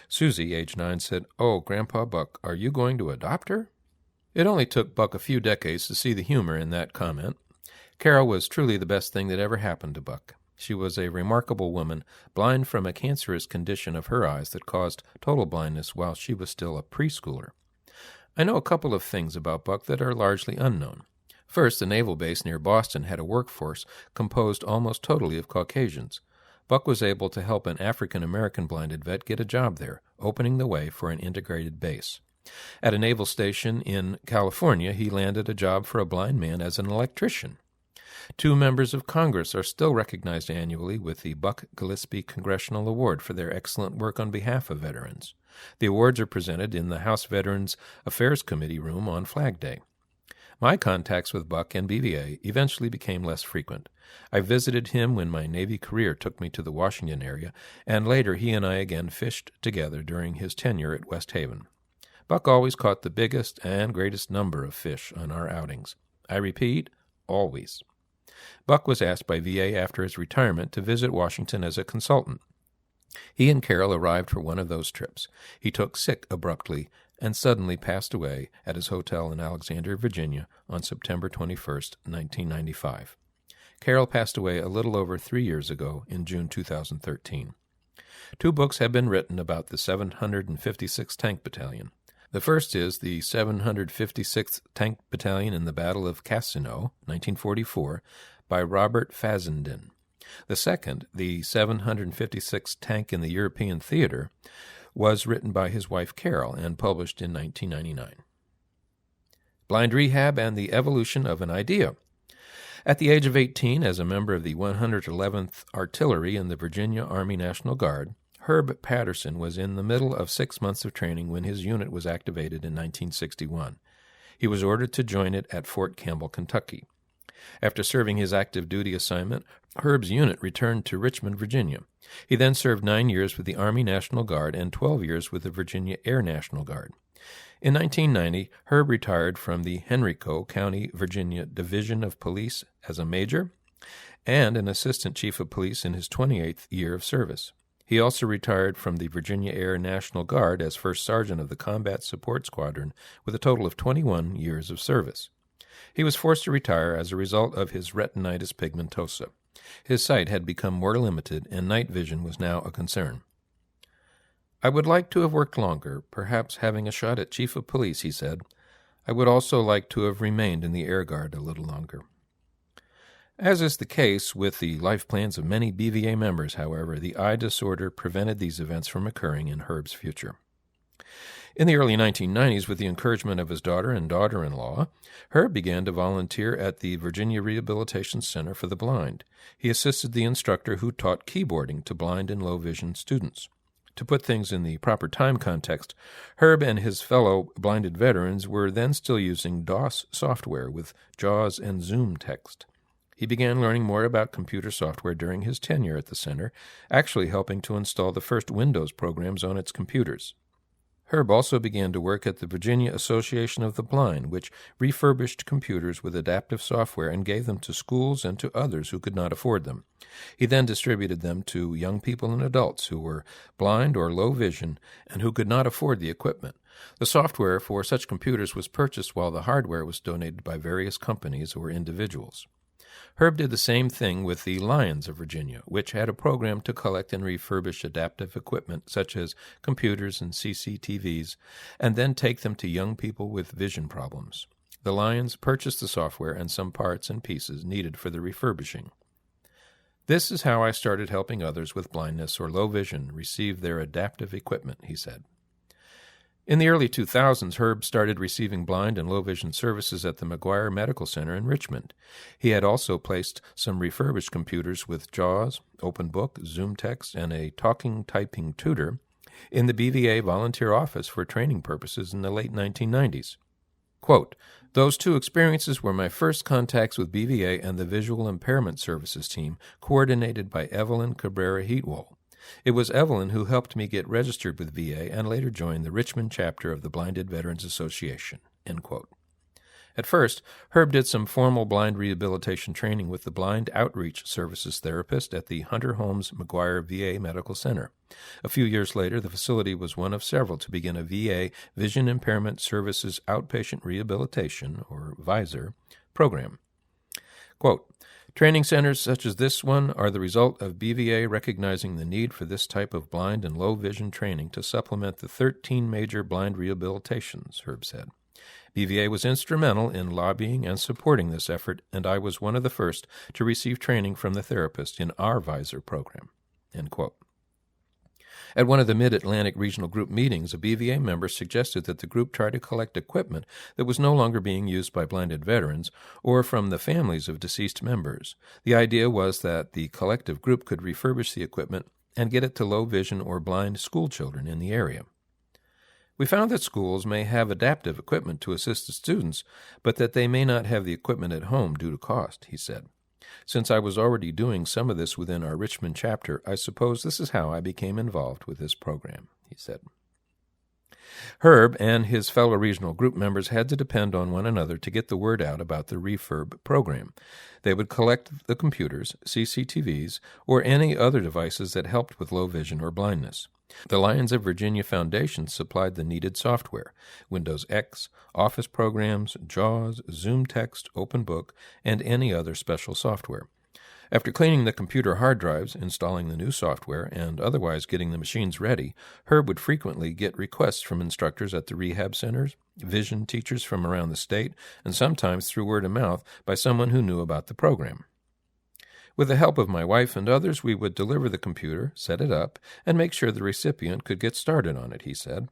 Susie, age 9, said, "Oh, Grandpa Buck, are you going to adopt her?" It only took Buck a few decades to see the humor in that comment. Carol was truly the best thing that ever happened to Buck. She was a remarkable woman, blind from a cancerous condition of her eyes that caused total blindness while she was still a preschooler. I know a couple of things about Buck that are largely unknown. First, the naval base near Boston had a workforce composed almost totally of Caucasians. Buck was able to help an African-American blinded vet get a job there, opening the way for an integrated base. At a naval station in California, he landed a job for a blind man as an electrician. 2 members of Congress are still recognized annually with the Buck Gillespie Congressional Award for their excellent work on behalf of veterans. The awards are presented in the House Veterans Affairs Committee room on Flag Day. My contacts with Buck and BVA eventually became less frequent. I visited him when my Navy career took me to the Washington area, and later he and I again fished together during his tenure at West Haven. Buck always caught the biggest and greatest number of fish on our outings. I repeat, always. Buck was asked by VA after his retirement to visit Washington as a consultant. He and Carol arrived for one of those trips. He took sick abruptly and suddenly passed away at his hotel in Alexandria, Virginia on September 21, 1995. Carol passed away a little over 3 years ago in June 2013. 2 books have been written about the 756th Tank Battalion. The first is the 756th Tank Battalion in the Battle of Cassino, 1944, by Robert Fazenden. The second, the 756th Tank in the European Theater, was written by his wife Carol and published in 1999. Blind Rehab and the Evolution of an Idea. At the age of 18, as a member of the 111th Artillery in the Virginia Army National Guard, Herb Patterson was in the middle of 6 months of training when his unit was activated in 1961. He was ordered to join it at Fort Campbell, Kentucky. After serving his active duty assignment, Herb's unit returned to Richmond, Virginia. He then served 9 years with the Army National Guard and 12 years with the Virginia Air National Guard. In 1990, Herb retired from the Henrico County, Virginia Division of Police as a major and an assistant chief of police in his 28th year of service. He also retired from the Virginia Air National Guard as first sergeant of the Combat Support Squadron with a total of 21 years of service. He was forced to retire as a result of his retinitis pigmentosa. His sight had become more limited, and night vision was now a concern. "I would like to have worked longer, perhaps having a shot at chief of police," he said. "I would also like to have remained in the Air Guard a little longer." As is the case with the life plans of many BVA members, however, the eye disorder prevented these events from occurring in Herb's future. In the early 1990s, with the encouragement of his daughter and daughter-in-law, Herb began to volunteer at the Virginia Rehabilitation Center for the Blind. He assisted the instructor who taught keyboarding to blind and low-vision students. To put things in the proper time context, Herb and his fellow blinded veterans were then still using DOS software with JAWS and Zoom text. He began learning more about computer software during his tenure at the center, actually helping to install the first Windows programs on its computers. Herb also began to work at the Virginia Association of the Blind, which refurbished computers with adaptive software and gave them to schools and to others who could not afford them. He then distributed them to young people and adults who were blind or low vision and who could not afford the equipment. The software for such computers was purchased while the hardware was donated by various companies or individuals. Herb did the same thing with the Lions of Virginia, which had a program to collect and refurbish adaptive equipment such as computers and CCTVs, and then take them to young people with vision problems. The Lions purchased the software and some parts and pieces needed for the refurbishing. "This is how I started helping others with blindness or low vision receive their adaptive equipment," he said. In the early 2000s, Herb started receiving blind and low-vision services at the McGuire Medical Center in Richmond. He had also placed some refurbished computers with JAWS, OpenBook, Zoom Text, and a talking typing tutor in the BVA volunteer office for training purposes in the late 1990s. Quote, "Those two experiences were my first contacts with BVA and the Visual Impairment Services team, coordinated by Evelyn Cabrera-Heatwole. It was Evelyn who helped me get registered with VA and later joined the Richmond chapter of the Blinded Veterans Association." End quote. At first, Herb did some formal blind rehabilitation training with the Blind Outreach Services therapist at the Hunter Holmes McGuire VA Medical Center. A few years later, the facility was one of several to begin a VA Vision Impairment Services Outpatient Rehabilitation, or VISR, program. Quote, "Training centers such as this one are the result of BVA recognizing the need for this type of blind and low vision training to supplement the 13 major blind rehabilitations," Herb said. BVA was instrumental in lobbying and supporting this effort, and I was one of the first to receive training from the therapist in our VISR program. End quote. At one of the Mid-Atlantic Regional Group meetings, a BVA member suggested that the group try to collect equipment that was no longer being used by blinded veterans or from the families of deceased members. The idea was that the collective group could refurbish the equipment and get it to low vision or blind school children in the area. "We found that schools may have adaptive equipment to assist the students, but that they may not have the equipment at home due to cost," he said. "Since I was already doing some of this within our Richmond chapter, I suppose this is how I became involved with this program," he said. Herb and his fellow regional group members had to depend on one another to get the word out about the refurb program. They would collect the computers, CCTVs, or any other devices that helped with low vision or blindness. The Lions of Virginia Foundation supplied the needed software: Windows X, Office programs, JAWS, Zoom Text, OpenBook, and any other special software. After cleaning the computer hard drives, installing the new software, and otherwise getting the machines ready, Herb would frequently get requests from instructors at the rehab centers, vision teachers from around the state, and sometimes through word of mouth by someone who knew about the program. With the help of my wife and others, we would deliver the computer, set it up, and make sure the recipient could get started on it, he said.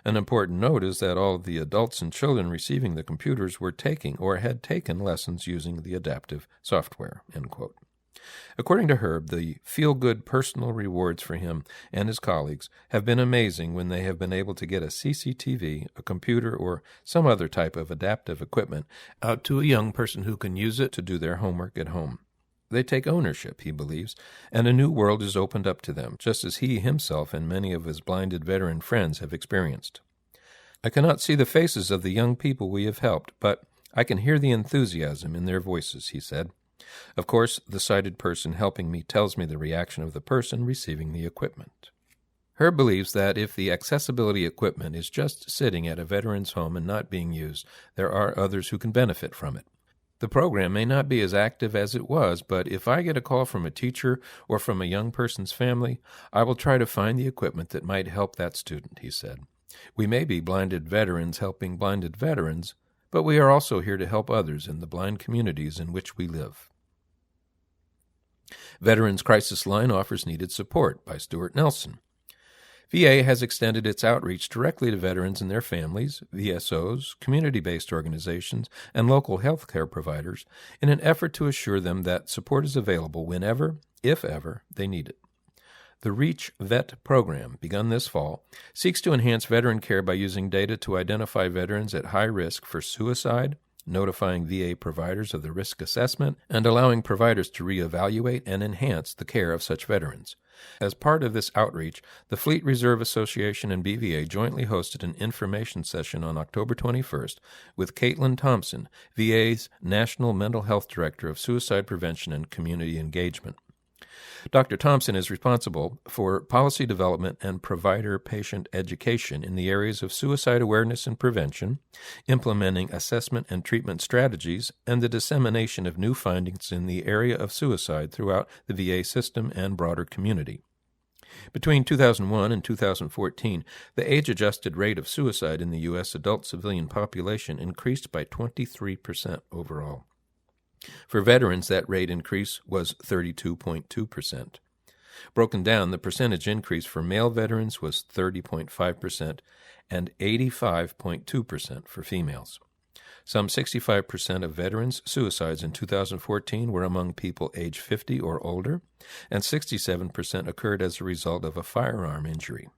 An important note is that all of the adults and children receiving the computers were taking or had taken lessons using the adaptive software, end quote. According to Herb, the feel-good personal rewards for him and his colleagues have been amazing when they have been able to get a CCTV, a computer, or some other type of adaptive equipment out to a young person who can use it to do their homework at home. They take ownership, he believes, and a new world is opened up to them, just as he himself and many of his blinded veteran friends have experienced. I cannot see the faces of the young people we have helped, but I can hear the enthusiasm in their voices, he said. Of course, the sighted person helping me tells me the reaction of the person receiving the equipment. Herb believes that if the accessibility equipment is just sitting at a veteran's home and not being used, there are others who can benefit from it. The program may not be as active as it was, but if I get a call from a teacher or from a young person's family, I will try to find the equipment that might help that student, he said. We may be blinded veterans helping blinded veterans, but we are also here to help others in the blind communities in which we live. Veterans Crisis Line offers needed support by Stuart Nelson. VA has extended its outreach directly to veterans and their families, VSOs, community-based organizations, and local healthcare providers in an effort to assure them that support is available whenever, if ever, they need it. The REACH VET program, begun this fall, seeks to enhance veteran care by using data to identify veterans at high risk for suicide, notifying VA providers of the risk assessment, and allowing providers to reevaluate and enhance the care of such veterans. As part of this outreach, the Fleet Reserve Association and BVA jointly hosted an information session on October 21st with Caitlin Thompson, VA's National Mental Health Director of Suicide Prevention and Community Engagement. Dr. Thompson is responsible for policy development and provider-patient education in the areas of suicide awareness and prevention, implementing assessment and treatment strategies, and the dissemination of new findings in the area of suicide throughout the VA system and broader community. Between 2001 and 2014, the age-adjusted rate of suicide in the U.S. adult civilian population increased by 23% overall. For veterans, that rate increase was 32.2%. Broken down, the percentage increase for male veterans was 30.5% and 85.2% for females. Some 65% of veterans' suicides in 2014 were among people age 50 or older, and 67% occurred as a result of a firearm injury.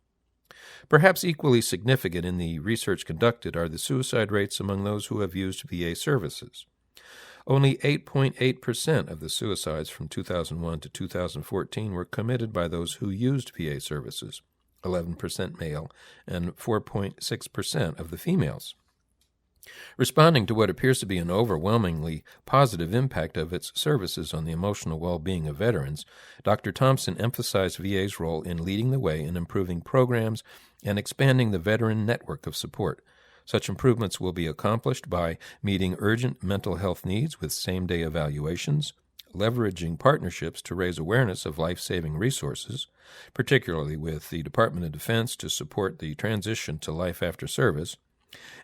Perhaps equally significant in the research conducted are the suicide rates among those who have used VA services. Only 8.8% of the suicides from 2001 to 2014 were committed by those who used VA services, 11% male, and 4.6% of the females. Responding to what appears to be an overwhelmingly positive impact of its services on the emotional well-being of veterans, Dr. Thompson emphasized VA's role in leading the way in improving programs and expanding the veteran network of support. Such improvements will be accomplished by meeting urgent mental health needs with same-day evaluations, leveraging partnerships to raise awareness of life-saving resources, particularly with the Department of Defense to support the transition to life after service,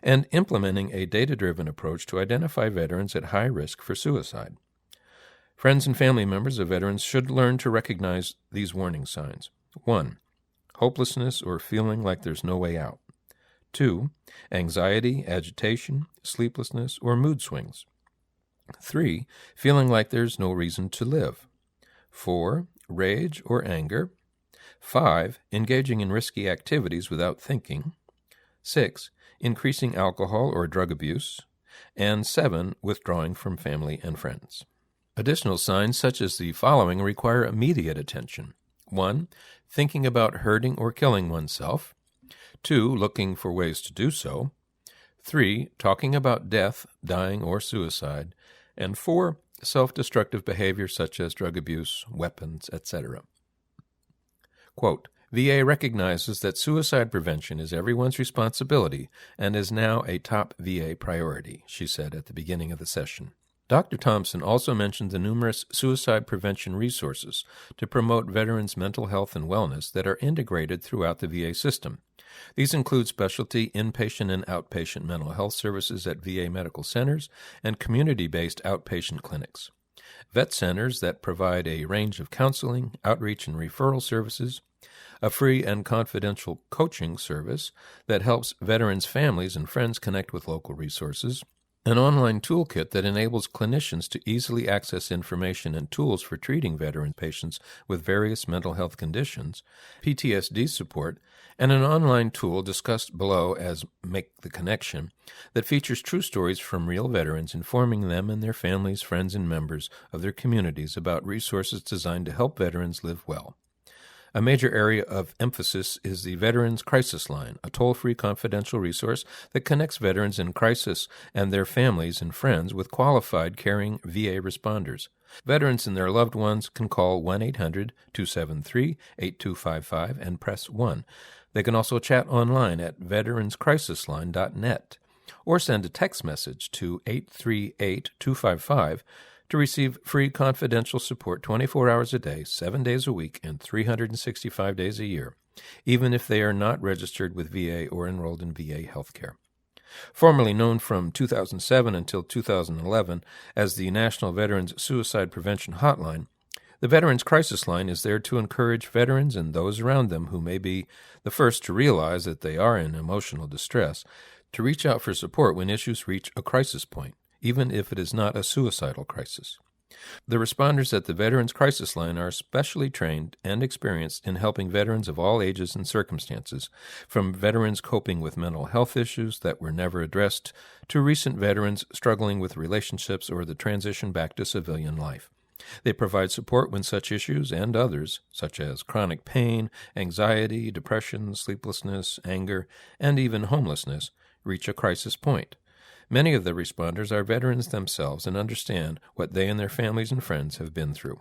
and implementing a data-driven approach to identify veterans at high risk for suicide. Friends and family members of veterans should learn to recognize these warning signs. 1. Hopelessness or feeling like there's no way out. 2. Anxiety, agitation, sleeplessness, or mood swings. 3. Feeling like there's no reason to live. 4. Rage or anger. 5. Engaging in risky activities without thinking. 6. Increasing alcohol or drug abuse. And 7. Withdrawing from family and friends. Additional signs such as the following require immediate attention. 1. Thinking about hurting or killing oneself. 2. Looking for ways to do so. 3. Talking about death, dying, or suicide. And 4. Self-destructive behavior such as drug abuse, weapons, etc. Quote, VA recognizes that suicide prevention is everyone's responsibility and is now a top VA priority, she said at the beginning of the session. Dr. Thompson also mentioned the numerous suicide prevention resources to promote veterans' mental health and wellness that are integrated throughout the VA system. These include specialty inpatient and outpatient mental health services at VA medical centers and community-based outpatient clinics. vet centers that provide a range of counseling, outreach, and referral services, a free and confidential coaching service that helps veterans' families and friends connect with local resources, an online toolkit that enables clinicians to easily access information and tools for treating veteran patients with various mental health conditions, PTSD support, and an online tool discussed below as Make the Connection that features true stories from real veterans informing them and their families, friends, and members of their communities about resources designed to help veterans live well. A major area of emphasis is the Veterans Crisis Line, a toll-free confidential resource that connects veterans in crisis and their families and friends with qualified caring VA responders. Veterans and their loved ones can call 1-800-273-8255 and press 1. They can also chat online at veteranscrisisline.net or send a text message to 838-255 to receive free confidential support 24 hours a day, 7 days a week, and 365 days a year, even if they are not registered with VA or enrolled in VA healthcare. Formerly known from 2007 until 2011 as the National Veterans Suicide Prevention Hotline, the Veterans Crisis Line is there to encourage veterans and those around them who may be the first to realize that they are in emotional distress to reach out for support when issues reach a crisis point, even if it is not a suicidal crisis. The responders at the Veterans Crisis Line are specially trained and experienced in helping veterans of all ages and circumstances, from veterans coping with mental health issues that were never addressed to recent veterans struggling with relationships or the transition back to civilian life. They provide support when such issues and others, such as chronic pain, anxiety, depression, sleeplessness, anger, and even homelessness, reach a crisis point. Many of the responders are veterans themselves and understand what they and their families and friends have been through.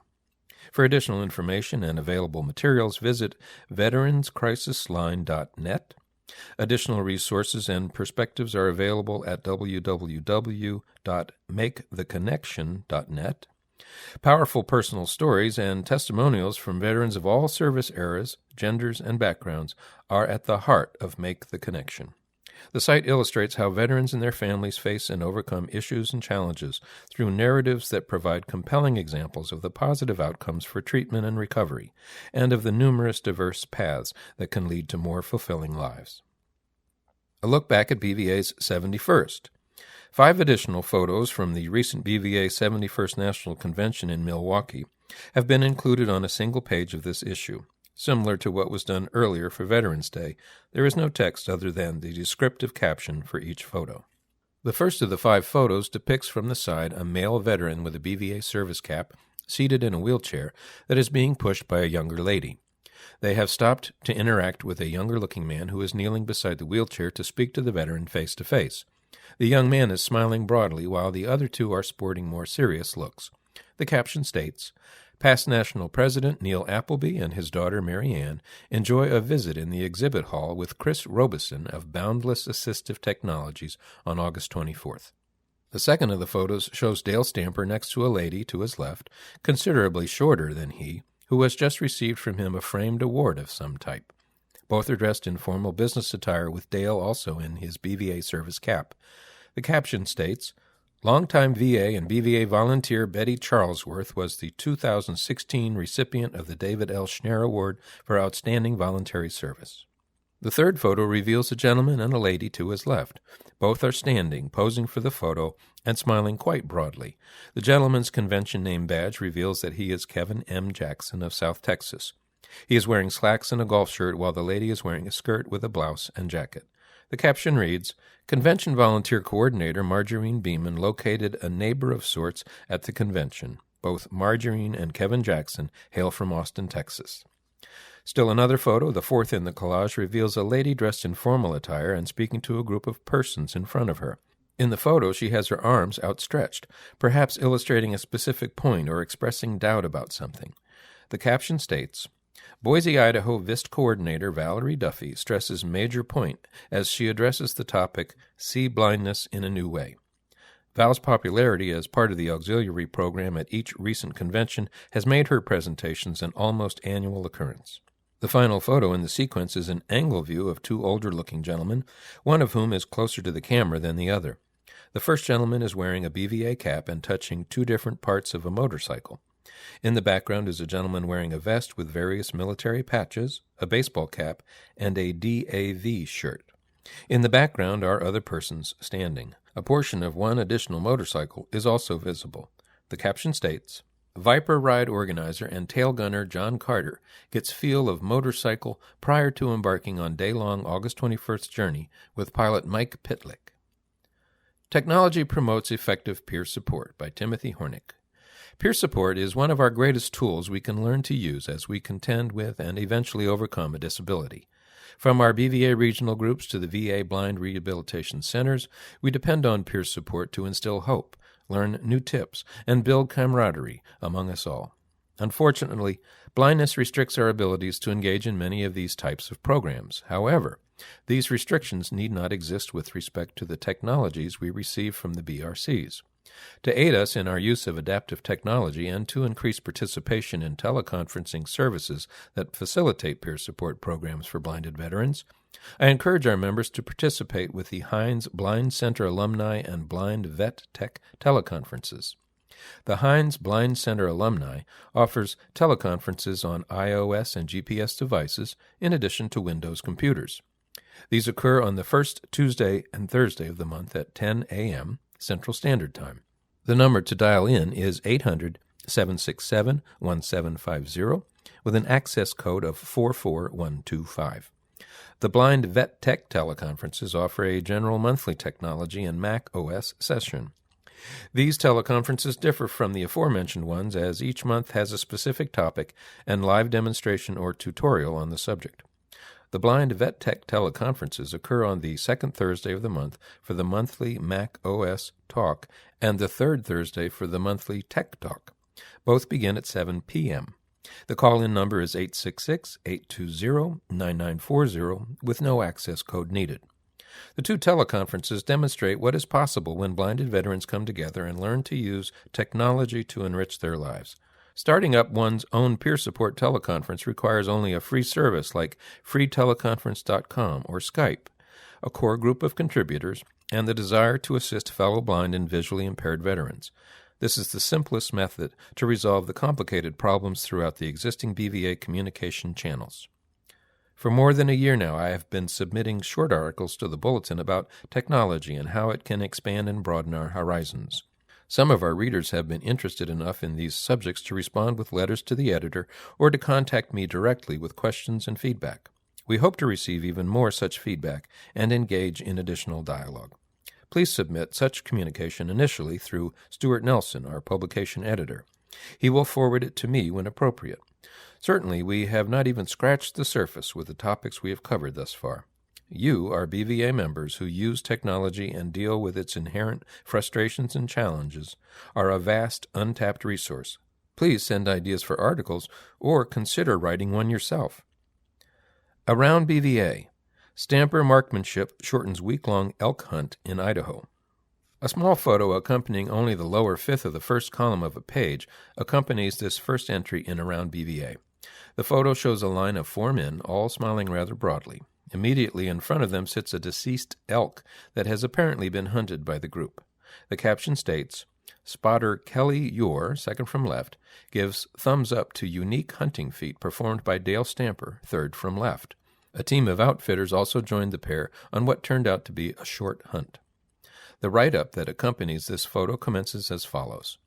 For additional information and available materials, visit veteranscrisisline.net. Additional resources and perspectives are available at www.maketheconnection.net. Powerful personal stories and testimonials from veterans of all service eras, genders, and backgrounds are at the heart of Make the Connection. The site illustrates how veterans and their families face and overcome issues and challenges through narratives that provide compelling examples of the positive outcomes for treatment and recovery, and of the numerous diverse paths that can lead to more fulfilling lives. A look back at BVA's 71st. 5 additional photos from the recent BVA 71st National Convention in Milwaukee have been included on a single page of this issue. Similar to what was done earlier for Veterans Day, there is no text other than the descriptive caption for each photo. The first of the 5 photos depicts from the side a male veteran with a BVA service cap seated in a wheelchair that is being pushed by a younger lady. They have stopped to interact with a younger-looking man who is kneeling beside the wheelchair to speak to the veteran face-to-face. The young man is smiling broadly while the other 2 are sporting more serious looks. The caption states, "Past National President Neil Appleby and his daughter Mary Ann enjoy a visit in the exhibit hall with Chris Robeson of Boundless Assistive Technologies on August 24th. The second of the photos shows Dale Stamper next to a lady to his left, considerably shorter than he, who has just received from him a framed award of some type. Both are dressed in formal business attire, with Dale also in his BVA service cap. The caption states, "Longtime VA and BVA volunteer Betty Charlesworth was the 2016 recipient of the David L. Schnarr Award for Outstanding Voluntary Service." The third photo reveals a gentleman and a lady to his left. Both are standing, posing for the photo, and smiling quite broadly. The gentleman's convention name badge reveals that he is Kevin M. Jackson of South Texas. He is wearing slacks and a golf shirt, while the lady is wearing a skirt with a blouse and jacket. The caption reads, "Convention Volunteer Coordinator Margarine Beeman located a neighbor of sorts at the convention. Both Margarine and Kevin Jackson hail from Austin, Texas." Still another photo, the fourth in the collage, reveals a lady dressed in formal attire and speaking to a group of persons in front of her. In the photo, she has her arms outstretched, perhaps illustrating a specific point or expressing doubt about something. The caption states, "Boise, Idaho VIST Coordinator Valerie Duffy stresses major point as she addresses the topic, See Blindness in a New Way." Val's popularity as part of the auxiliary program at each recent convention has made her presentations an almost annual occurrence. The final photo in the sequence is an angle view of 2 older-looking gentlemen, one of whom is closer to the camera than the other. The first gentleman is wearing a BVA cap and touching two different parts of a motorcycle. In the background is a gentleman wearing a vest with various military patches, a baseball cap, and a DAV shirt. In the background are other persons standing. A portion of one additional motorcycle is also visible. The caption states, Viper Ride organizer and tail gunner John Carter gets feel of motorcycle prior to embarking on day-long August 21st journey with pilot Mike Pitlick. Technology Promotes Effective Peer Support by Timothy Hornick. Peer support is one of our greatest tools we can learn to use as we contend with and eventually overcome a disability. From our BVA regional groups to the VA Blind Rehabilitation Centers, we depend on peer support to instill hope, learn new tips, and build camaraderie among us all. Unfortunately, blindness restricts our abilities to engage in many of these types of programs. However, these restrictions need not exist with respect to the technologies we receive from the BRCs. To aid us in our use of adaptive technology and to increase participation in teleconferencing services that facilitate peer support programs for blinded veterans, I encourage our members to participate with the Heinz Blind Center Alumni and Blind Vet Tech teleconferences. The Heinz Blind Center Alumni offers teleconferences on iOS and GPS devices in addition to Windows computers. These occur on the first Tuesday and Thursday of the month at 10 a.m. Central Standard Time. The number to dial in is 800-767-1750 with an access code of 44125. The Blind Vet Tech teleconferences offer a general monthly technology and Mac OS session. These teleconferences differ from the aforementioned ones as each month has a specific topic and live demonstration or tutorial on the subject. The Blind Vet Tech teleconferences occur on the second Thursday of the month for the monthly Mac OS Talk and the third Thursday for the monthly Tech Talk. Both begin at 7 p.m. The call-in number is 866-820-9940 with no access code needed. The two teleconferences demonstrate what is possible when blinded veterans come together and learn to use technology to enrich their lives. Starting up one's own peer support teleconference requires only a free service like freeteleconference.com or Skype, a core group of contributors, and the desire to assist fellow blind and visually impaired veterans. This is the simplest method to resolve the complicated problems throughout the existing BVA communication channels. For more than a year now, I have been submitting short articles to the Bulletin about technology and how it can expand and broaden our horizons. Some of our readers have been interested enough in these subjects to respond with letters to the editor or to contact me directly with questions and feedback. We hope to receive even more such feedback and engage in additional dialogue. Please submit such communication initially through Stuart Nelson, our publication editor. He will forward it to me when appropriate. Certainly, we have not even scratched the surface with the topics we have covered thus far. You, our BVA members who use technology and deal with its inherent frustrations and challenges, are a vast, untapped resource. Please send ideas for articles or consider writing one yourself. Around BVA, Stamper marksmanship shortens week-long elk hunt in Idaho. A small photo accompanying only the lower fifth of the first column of a page accompanies this first entry in Around BVA. The photo shows a line of 4 men, all smiling rather broadly. Immediately in front of them sits a deceased elk that has apparently been hunted by the group. The caption states, Spotter Kelly Ure, second from left, gives thumbs up to unique hunting feat performed by Dale Stamper, third from left. A team of outfitters also joined the pair on what turned out to be a short hunt. The write-up that accompanies this photo commences as follows.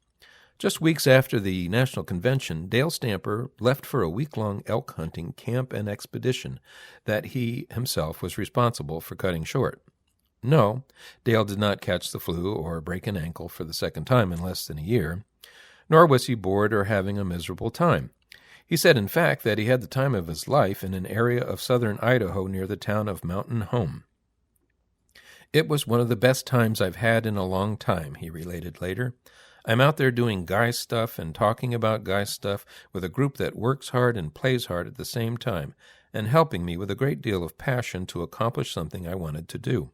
Just weeks after the National Convention, Dale Stamper left for a week-long elk hunting camp and expedition that he himself was responsible for cutting short. No, Dale did not catch the flu or break an ankle for the second time in less than a year, nor was he bored or having a miserable time. He said, in fact, that he had the time of his life in an area of southern Idaho near the town of Mountain Home. It was one of the best times I've had in a long time, he related later. I'm out there doing guy stuff and talking about guy stuff with a group that works hard and plays hard at the same time, and helping me with a great deal of passion to accomplish something I wanted to do.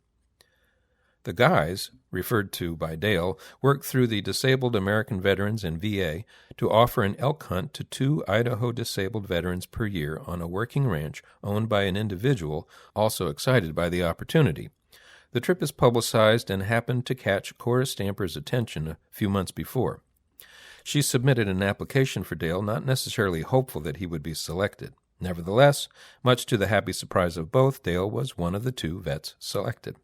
The guys, referred to by Dale, worked through the Disabled American Veterans and VA to offer an elk hunt to 2 Idaho disabled veterans per year on a working ranch owned by an individual also excited by the opportunity. The trip is publicized and happened to catch Cora Stamper's attention a few months before. She submitted an application for Dale, not necessarily hopeful that he would be selected. Nevertheless, much to the happy surprise of both, Dale was one of the 2 vets selected.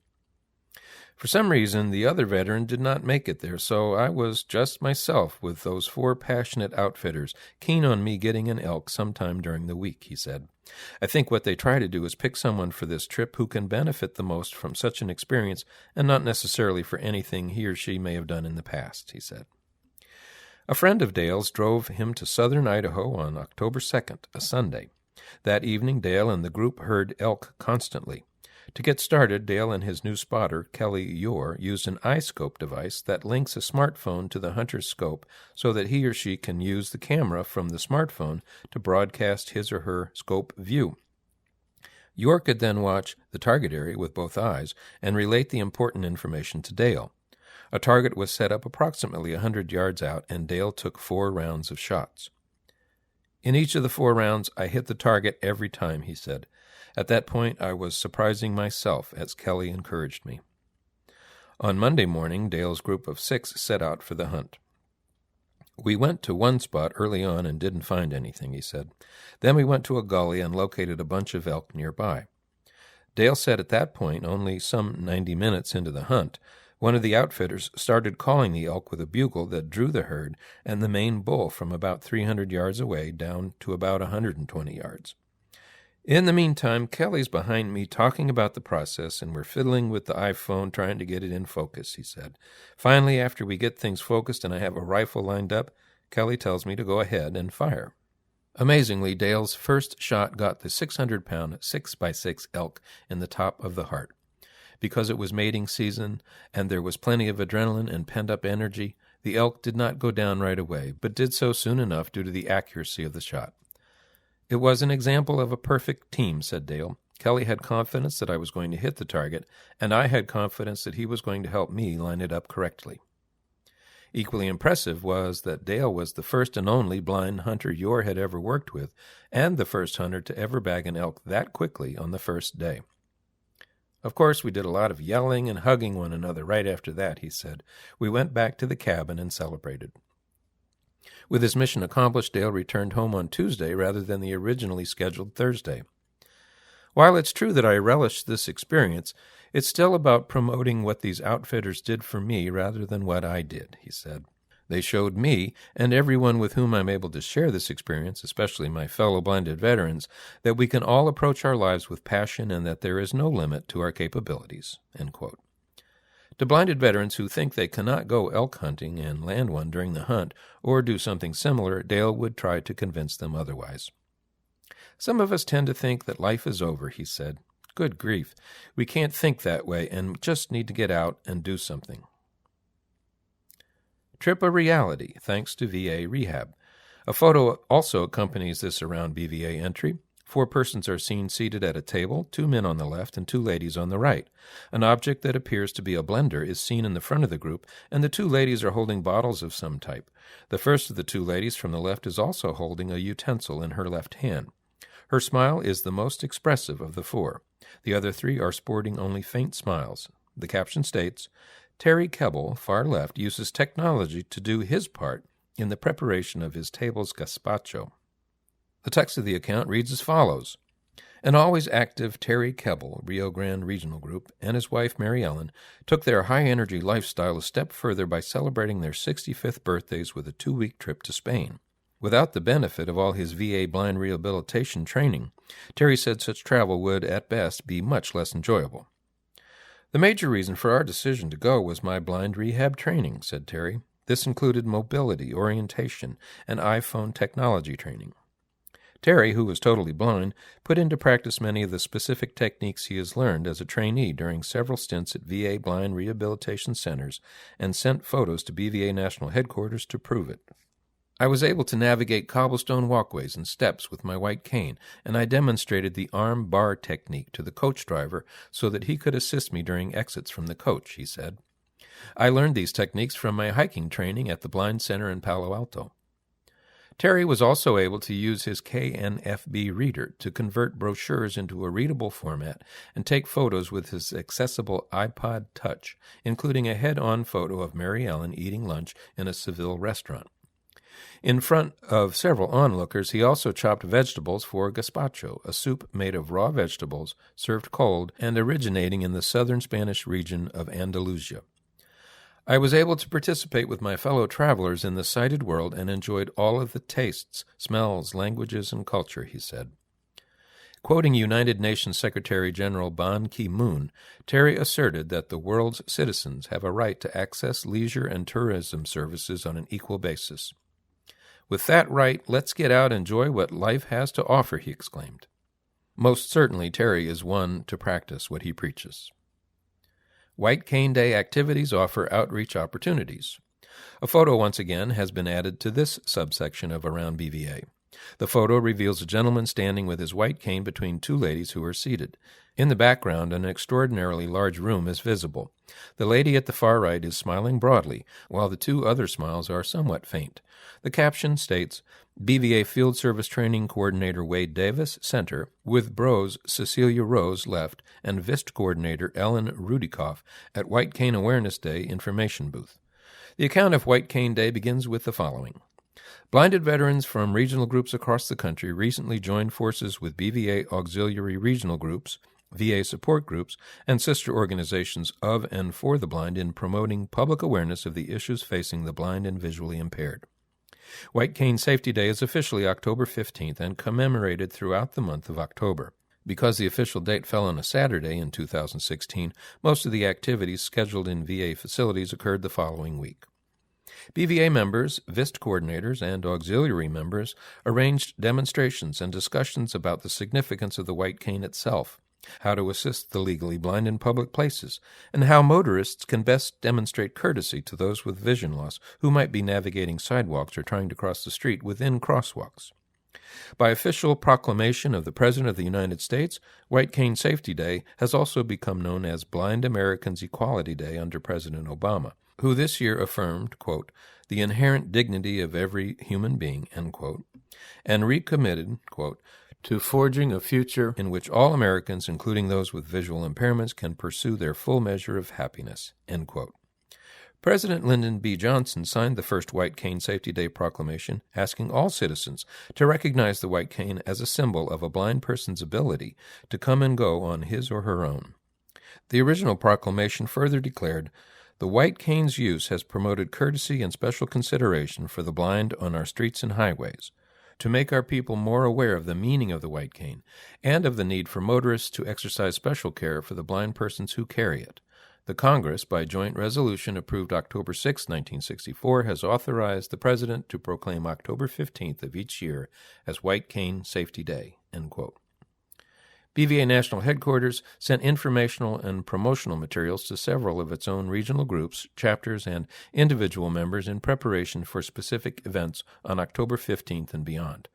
For some reason, the other veteran did not make it there, so I was just myself with those 4 passionate outfitters, keen on me getting an elk sometime during the week, he said. I think what they try to do is pick someone for this trip who can benefit the most from such an experience and not necessarily for anything he or she may have done in the past, he said. A friend of Dale's drove him to southern Idaho on October 2nd, a Sunday. That evening, Dale and the group heard elk constantly. To get started, Dale and his new spotter, Kelly Yore, used an iScope device that links a smartphone to the hunter's scope so that he or she can use the camera from the smartphone to broadcast his or her scope view. Yore could then watch the target area with both eyes and relate the important information to Dale. A target was set up approximately 100 yards out, and Dale took 4 rounds of shots. In each of the 4 rounds, I hit the target every time, he said. At that point, I was surprising myself as Kelly encouraged me. On Monday morning, Dale's group of 6 set out for the hunt. We went to one spot early on and didn't find anything, he said. Then we went to a gully and located a bunch of elk nearby. Dale said at that point, only some 90 minutes into the hunt, one of the outfitters started calling the elk with a bugle that drew the herd and the main bull from about 300 yards away down to about 120 yards. In the meantime, Kelly's behind me talking about the process, and we're fiddling with the iPhone trying to get it in focus, he said. Finally, after we get things focused and I have a rifle lined up, Kelly tells me to go ahead and fire. Amazingly, Dale's first shot got the 600-pound 6x6 elk in the top of the heart. Because it was mating season and there was plenty of adrenaline and pent-up energy, the elk did not go down right away, but did so soon enough due to the accuracy of the shot. It was an example of a perfect team, said Dale. Kelly had confidence that I was going to hit the target, and I had confidence that he was going to help me line it up correctly. Equally impressive was that Dale was the first and only blind hunter Yore had ever worked with, and the first hunter to ever bag an elk that quickly on the first day. Of course, we did a lot of yelling and hugging one another right after that, he said. We went back to the cabin and celebrated. With his mission accomplished, Dale returned home on Tuesday rather than the originally scheduled Thursday. While it's true that I relished this experience, it's still about promoting what these outfitters did for me rather than what I did, he said. They showed me, and everyone with whom I'm able to share this experience, especially my fellow blinded veterans, that we can all approach our lives with passion and that there is no limit to our capabilities." End quote. To blinded veterans who think they cannot go elk hunting and land one during the hunt or do something similar, Dale would try to convince them otherwise. "Some of us tend to think that life is over," he said. "Good grief. We can't think that way and just need to get out and do something." Trip a reality, thanks to VA Rehab. A photo also accompanies this around BVA entry. 4 persons are seen seated at a table, 2 men on the left and 2 ladies on the right. An object that appears to be a blender is seen in the front of the group, and the 2 ladies are holding bottles of some type. The first of the 2 ladies from the left is also holding a utensil in her left hand. Her smile is the most expressive of the 4. The other 3 are sporting only faint smiles. The caption states, "Terry Keble, far left, uses technology to do his part in the preparation of his table's gazpacho." The text of the account reads as follows. An always active Terry Keble, Rio Grande Regional Group, and his wife Mary Ellen took their high-energy lifestyle a step further by celebrating their 65th birthdays with a 2-week trip to Spain. Without the benefit of all his VA blind rehabilitation training, Terry said such travel would, at best, be much less enjoyable. "The major reason for our decision to go was my blind rehab training," said Terry. "This included mobility, orientation, and iPhone technology training." Terry, who was totally blind, put into practice many of the specific techniques he has learned as a trainee during several stints at VA blind rehabilitation centers and sent photos to BVA National Headquarters to prove it. "I was able to navigate cobblestone walkways and steps with my white cane, and I demonstrated the arm bar technique to the coach driver so that he could assist me during exits from the coach," he said. "I learned these techniques from my hiking training at the Blind Center in Palo Alto." Terry was also able to use his KNFB reader to convert brochures into a readable format and take photos with his accessible iPod Touch, including a head-on photo of Mary Ellen eating lunch in a Seville restaurant. In front of several onlookers, he also chopped vegetables for gazpacho, a soup made of raw vegetables, served cold, and originating in the southern Spanish region of Andalusia. I was able to participate with my fellow travelers in the sighted world and enjoyed all of the tastes, smells, languages, and culture, he said. Quoting United Nations Secretary-General Ban Ki-moon, Terry asserted that the world's citizens have a right to access leisure and tourism services on an equal basis. With that right, let's get out and enjoy what life has to offer, he exclaimed. Most certainly, Terry is one to practice what he preaches. White Cane Day activities offer outreach opportunities. A photo, once again, has been added to this subsection of Around BVA. The photo reveals a gentleman standing with his white cane between two ladies who are seated. In the background, an extraordinarily large room is visible. The lady at the far right is smiling broadly, while the two other smiles are somewhat faint. The caption states, BVA Field Service Training Coordinator Wade Davis, center, with Bros Cecilia Rose, left, and VIST Coordinator Ellen Rudikoff at White Cane Awareness Day information booth. The account of White Cane Day begins with the following. Blinded veterans from regional groups across the country recently joined forces with BVA auxiliary regional groups, VA support groups, and sister organizations of and for the blind in promoting public awareness of the issues facing the blind and visually impaired. White Cane Safety Day is officially October 15th and commemorated throughout the month of October. Because the official date fell on a Saturday in 2016, most of the activities scheduled in VA facilities occurred the following week. BVA members, VIST coordinators, and auxiliary members arranged demonstrations and discussions about the significance of the white cane itself, how to assist the legally blind in public places, and how motorists can best demonstrate courtesy to those with vision loss who might be navigating sidewalks or trying to cross the street within crosswalks. By official proclamation of the President of the United States, White Cane Safety Day has also become known as Blind Americans Equality Day under President Obama, who this year affirmed, quote, the inherent dignity of every human being, end quote, and recommitted, quote, to forging a future in which all Americans, including those with visual impairments, can pursue their full measure of happiness, end quote. President Lyndon B. Johnson signed the first White Cane Safety Day proclamation, asking all citizens to recognize the white cane as a symbol of a blind person's ability to come and go on his or her own. The original proclamation further declared, the white cane's use has promoted courtesy and special consideration for the blind on our streets and highways, to make our people more aware of the meaning of the white cane and of the need for motorists to exercise special care for the blind persons who carry it. The Congress, by joint resolution approved October 6, 1964, has authorized the President to proclaim October 15th of each year as White Cane Safety Day, end quote. BVA National Headquarters sent informational and promotional materials to several of its own regional groups, chapters, and individual members in preparation for specific events on October 15th and beyond.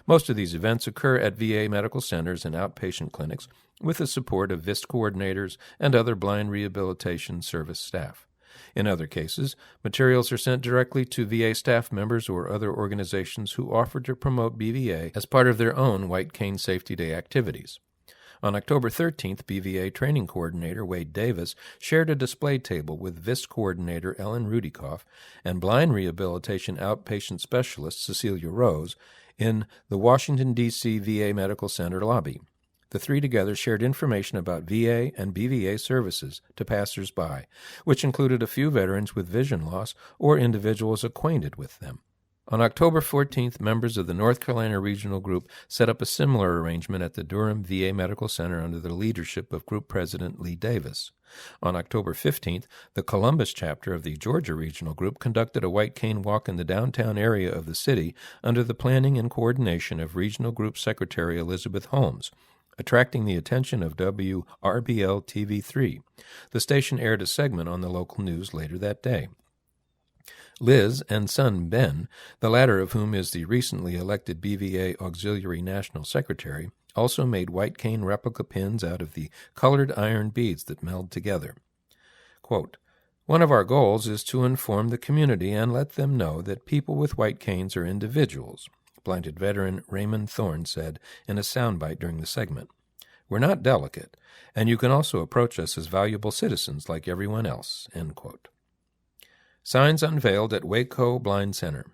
Most of these events occur at VA medical centers and outpatient clinics with the support of VIST coordinators and other blind rehabilitation service staff. In other cases, materials are sent directly to VA staff members or other organizations who offer to promote BVA as part of their own White Cane Safety Day activities. On October 13th, BVA Training Coordinator Wade Davis shared a display table with VIST Coordinator Ellen Rudikoff and Blind Rehabilitation Outpatient Specialist Cecilia Rose in the Washington, D.C. VA Medical Center lobby. The three together shared information about VA and BVA services to passers-by, which included a few veterans with vision loss or individuals acquainted with them. On October 14th, members of the North Carolina Regional Group set up a similar arrangement at the Durham VA Medical Center under the leadership of Group President Lee Davis. On October 15th, the Columbus chapter of the Georgia Regional Group conducted a white cane walk in the downtown area of the city under the planning and coordination of Regional Group Secretary Elizabeth Holmes, attracting the attention of WRBL TV3. The station aired a segment on the local news later that day. Liz and son Ben, the latter of whom is the recently elected BVA Auxiliary National Secretary, also made white cane replica pins out of the colored iron beads that meld together. Quote, One of our goals is to inform the community and let them know that people with white canes are individuals, blinded veteran Raymond Thorne said in a soundbite during the segment. We're not delicate, and you can also approach us as valuable citizens like everyone else, end quote. Signs unveiled at Waco Blind Center.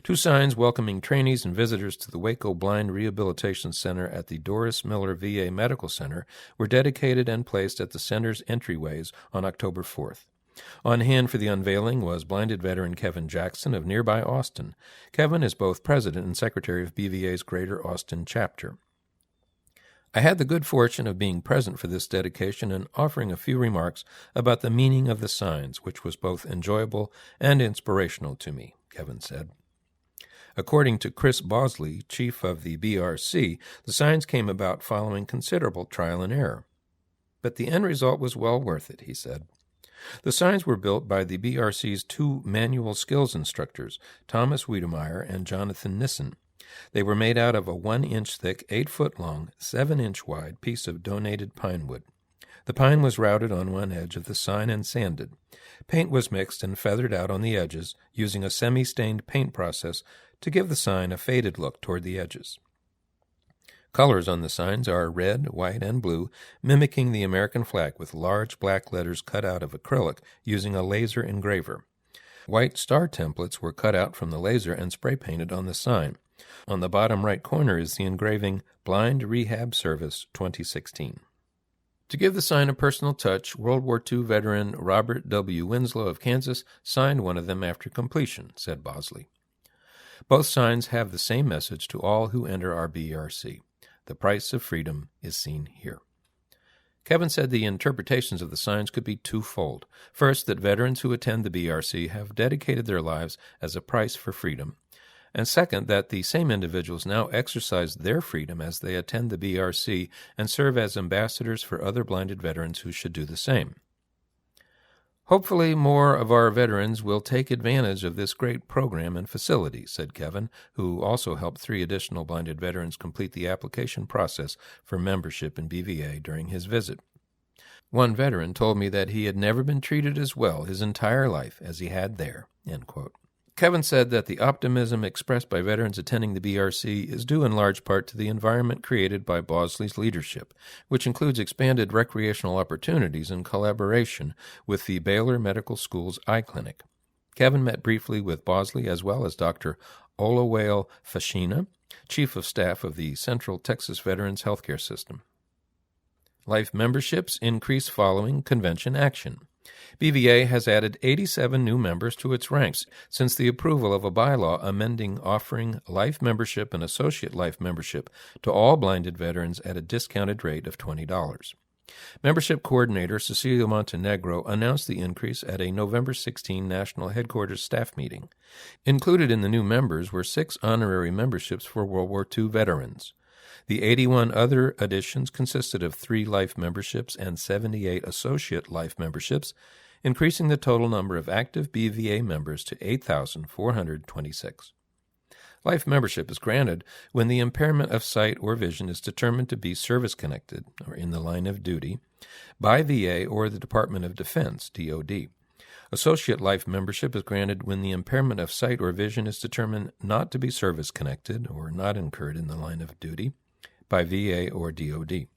2 signs welcoming trainees and visitors to the Waco Blind Rehabilitation Center at the Doris Miller VA Medical Center were dedicated and placed at the center's entryways on October 4th. On hand for the unveiling was blinded veteran Kevin Jackson of nearby Austin. Kevin is both president and secretary of BVA's Greater Austin chapter. I had the good fortune of being present for this dedication and offering a few remarks about the meaning of the signs, which was both enjoyable and inspirational to me, Kevin said. According to Chris Bosley, chief of the BRC, the signs came about following considerable trial and error. But the end result was well worth it, he said. The signs were built by the BRC's 2 manual skills instructors, Thomas Wiedemeyer and Jonathan Nissen. They were made out of a 1-inch thick, 8-foot-long, 7-inch wide piece of donated pine wood. The pine was routed on one edge of the sign and sanded. Paint was mixed and feathered out on the edges using a semi-stained paint process to give the sign a faded look toward the edges. Colors on the signs are red, white, and blue, mimicking the American flag with large black letters cut out of acrylic using a laser engraver. White star templates were cut out from the laser and spray painted on the sign. On the bottom right corner is the engraving, Blind Rehab Service 2016. To give the sign a personal touch, World War II veteran Robert W. Winslow of Kansas signed one of them after completion, said Bosley. Both signs have the same message to all who enter our BRC. The price of freedom is seen here. Kevin said the interpretations of the signs could be twofold. First, that veterans who attend the BRC have dedicated their lives as a price for freedom. And second, that the same individuals now exercise their freedom as they attend the BRC and serve as ambassadors for other blinded veterans who should do the same. Hopefully more of our veterans will take advantage of this great program and facility, said Kevin, who also helped 3 additional blinded veterans complete the application process for membership in BVA during his visit. One veteran told me that he had never been treated as well his entire life as he had there, end quote. Kevin said that the optimism expressed by veterans attending the BRC is due in large part to the environment created by Bosley's leadership, which includes expanded recreational opportunities and collaboration with the Baylor Medical School's eye clinic. Kevin met briefly with Bosley as well as Dr. Olawale Fashina, Chief of Staff of the Central Texas Veterans Healthcare System. Life memberships increase following convention action. BVA has added 87 new members to its ranks since the approval of a bylaw amending offering life membership and associate life membership to all blinded veterans at a discounted rate of $20. Membership coordinator Cecilia Montenegro announced the increase at a November 16 National Headquarters staff meeting. Included in the new members were 6 honorary memberships for World War II veterans. The 81 other additions consisted of 3 life memberships and 78 associate life memberships, increasing the total number of active BVA members to 8,426. Life membership is granted when the impairment of sight or vision is determined to be service-connected, or in the line of duty, by VA or the Department of Defense, DoD. Associate life membership is granted when the impairment of sight or vision is determined not to be service-connected or not incurred in the line of duty by VA or DoD.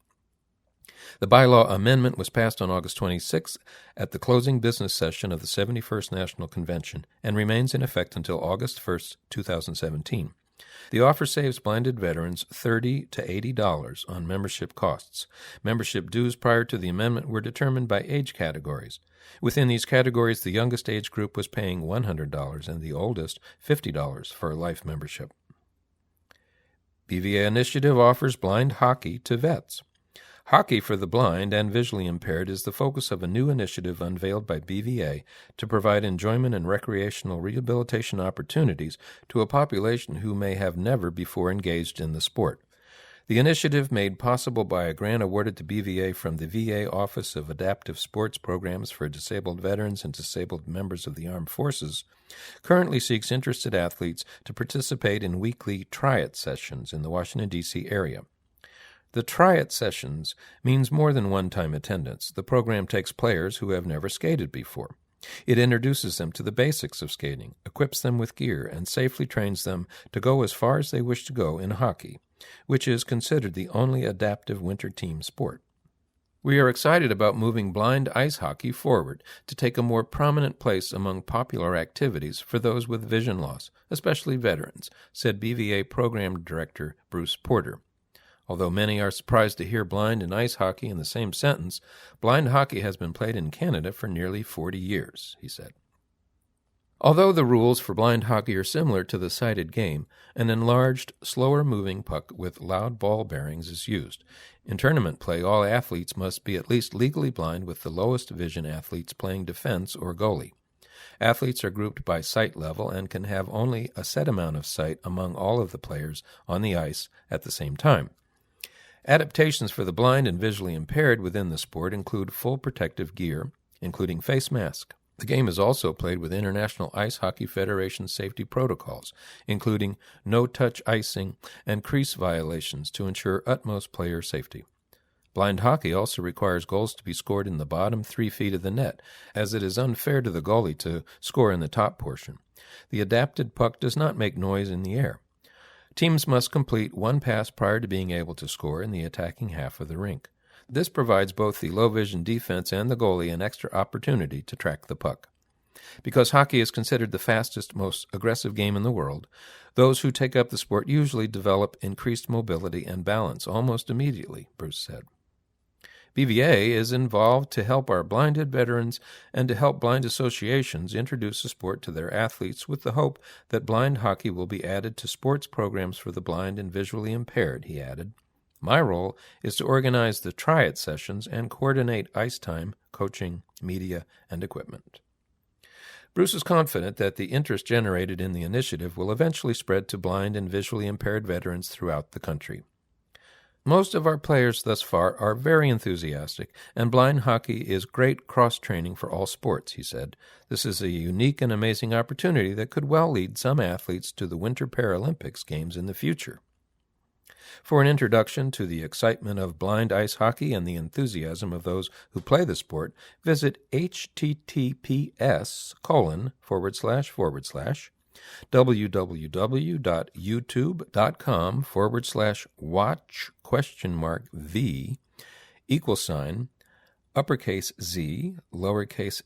The bylaw amendment was passed on August 26 at the closing business session of the 71st National Convention and remains in effect until August 1, 2017. The offer saves blinded veterans $30 to $80 on membership costs. Membership dues prior to the amendment were determined by age categories. Within these categories, the youngest age group was paying $100 and the oldest $50 for a life membership. BVA initiative offers blind hockey to vets. Hockey for the blind and visually impaired is the focus of a new initiative unveiled by BVA to provide enjoyment and recreational rehabilitation opportunities to a population who may have never before engaged in the sport. The initiative, made possible by a grant awarded to BVA from the VA Office of Adaptive Sports Programs for Disabled Veterans and Disabled Members of the Armed Forces, currently seeks interested athletes to participate in weekly try-it sessions in the Washington, D.C. area. The try-it sessions means more than one-time attendance. The program takes players who have never skated before. It introduces them to the basics of skating, equips them with gear, and safely trains them to go as far as they wish to go in hockey, which is considered the only adaptive winter team sport. We are excited about moving blind ice hockey forward to take a more prominent place among popular activities for those with vision loss, especially veterans, said BVA Program Director Bruce Porter. Although many are surprised to hear blind and ice hockey in the same sentence, blind hockey has been played in Canada for nearly 40 years, he said. Although the rules for blind hockey are similar to the sighted game, an enlarged, slower-moving puck with loud ball bearings is used. In tournament play, all athletes must be at least legally blind, with the lowest vision athletes playing defense or goalie. Athletes are grouped by sight level and can have only a set amount of sight among all of the players on the ice at the same time. Adaptations for the blind and visually impaired within the sport include full protective gear, including face mask. The game is also played with International Ice Hockey Federation safety protocols, including no-touch icing and crease violations to ensure utmost player safety. Blind hockey also requires goals to be scored in the bottom 3 feet of the net, as it is unfair to the goalie to score in the top portion. The adapted puck does not make noise in the air. Teams must complete one pass prior to being able to score in the attacking half of the rink. This provides both the low-vision defense and the goalie an extra opportunity to track the puck. Because hockey is considered the fastest, most aggressive game in the world, those who take up the sport usually develop increased mobility and balance almost immediately, Bruce said. BVA is involved to help our blinded veterans and to help blind associations introduce the sport to their athletes with the hope that blind hockey will be added to sports programs for the blind and visually impaired, he added. My role is to organize the try-it sessions and coordinate ice time, coaching, media, and equipment. Bruce is confident that the interest generated in the initiative will eventually spread to blind and visually impaired veterans throughout the country. Most of our players thus far are very enthusiastic, and blind hockey is great cross-training for all sports, he said. This is a unique and amazing opportunity that could well lead some athletes to the Winter Paralympics Games in the future. For an introduction to the excitement of blind ice hockey and the enthusiasm of those who play the sport, visit https://www.youtube.com/watch?v uppercase Z, lowercase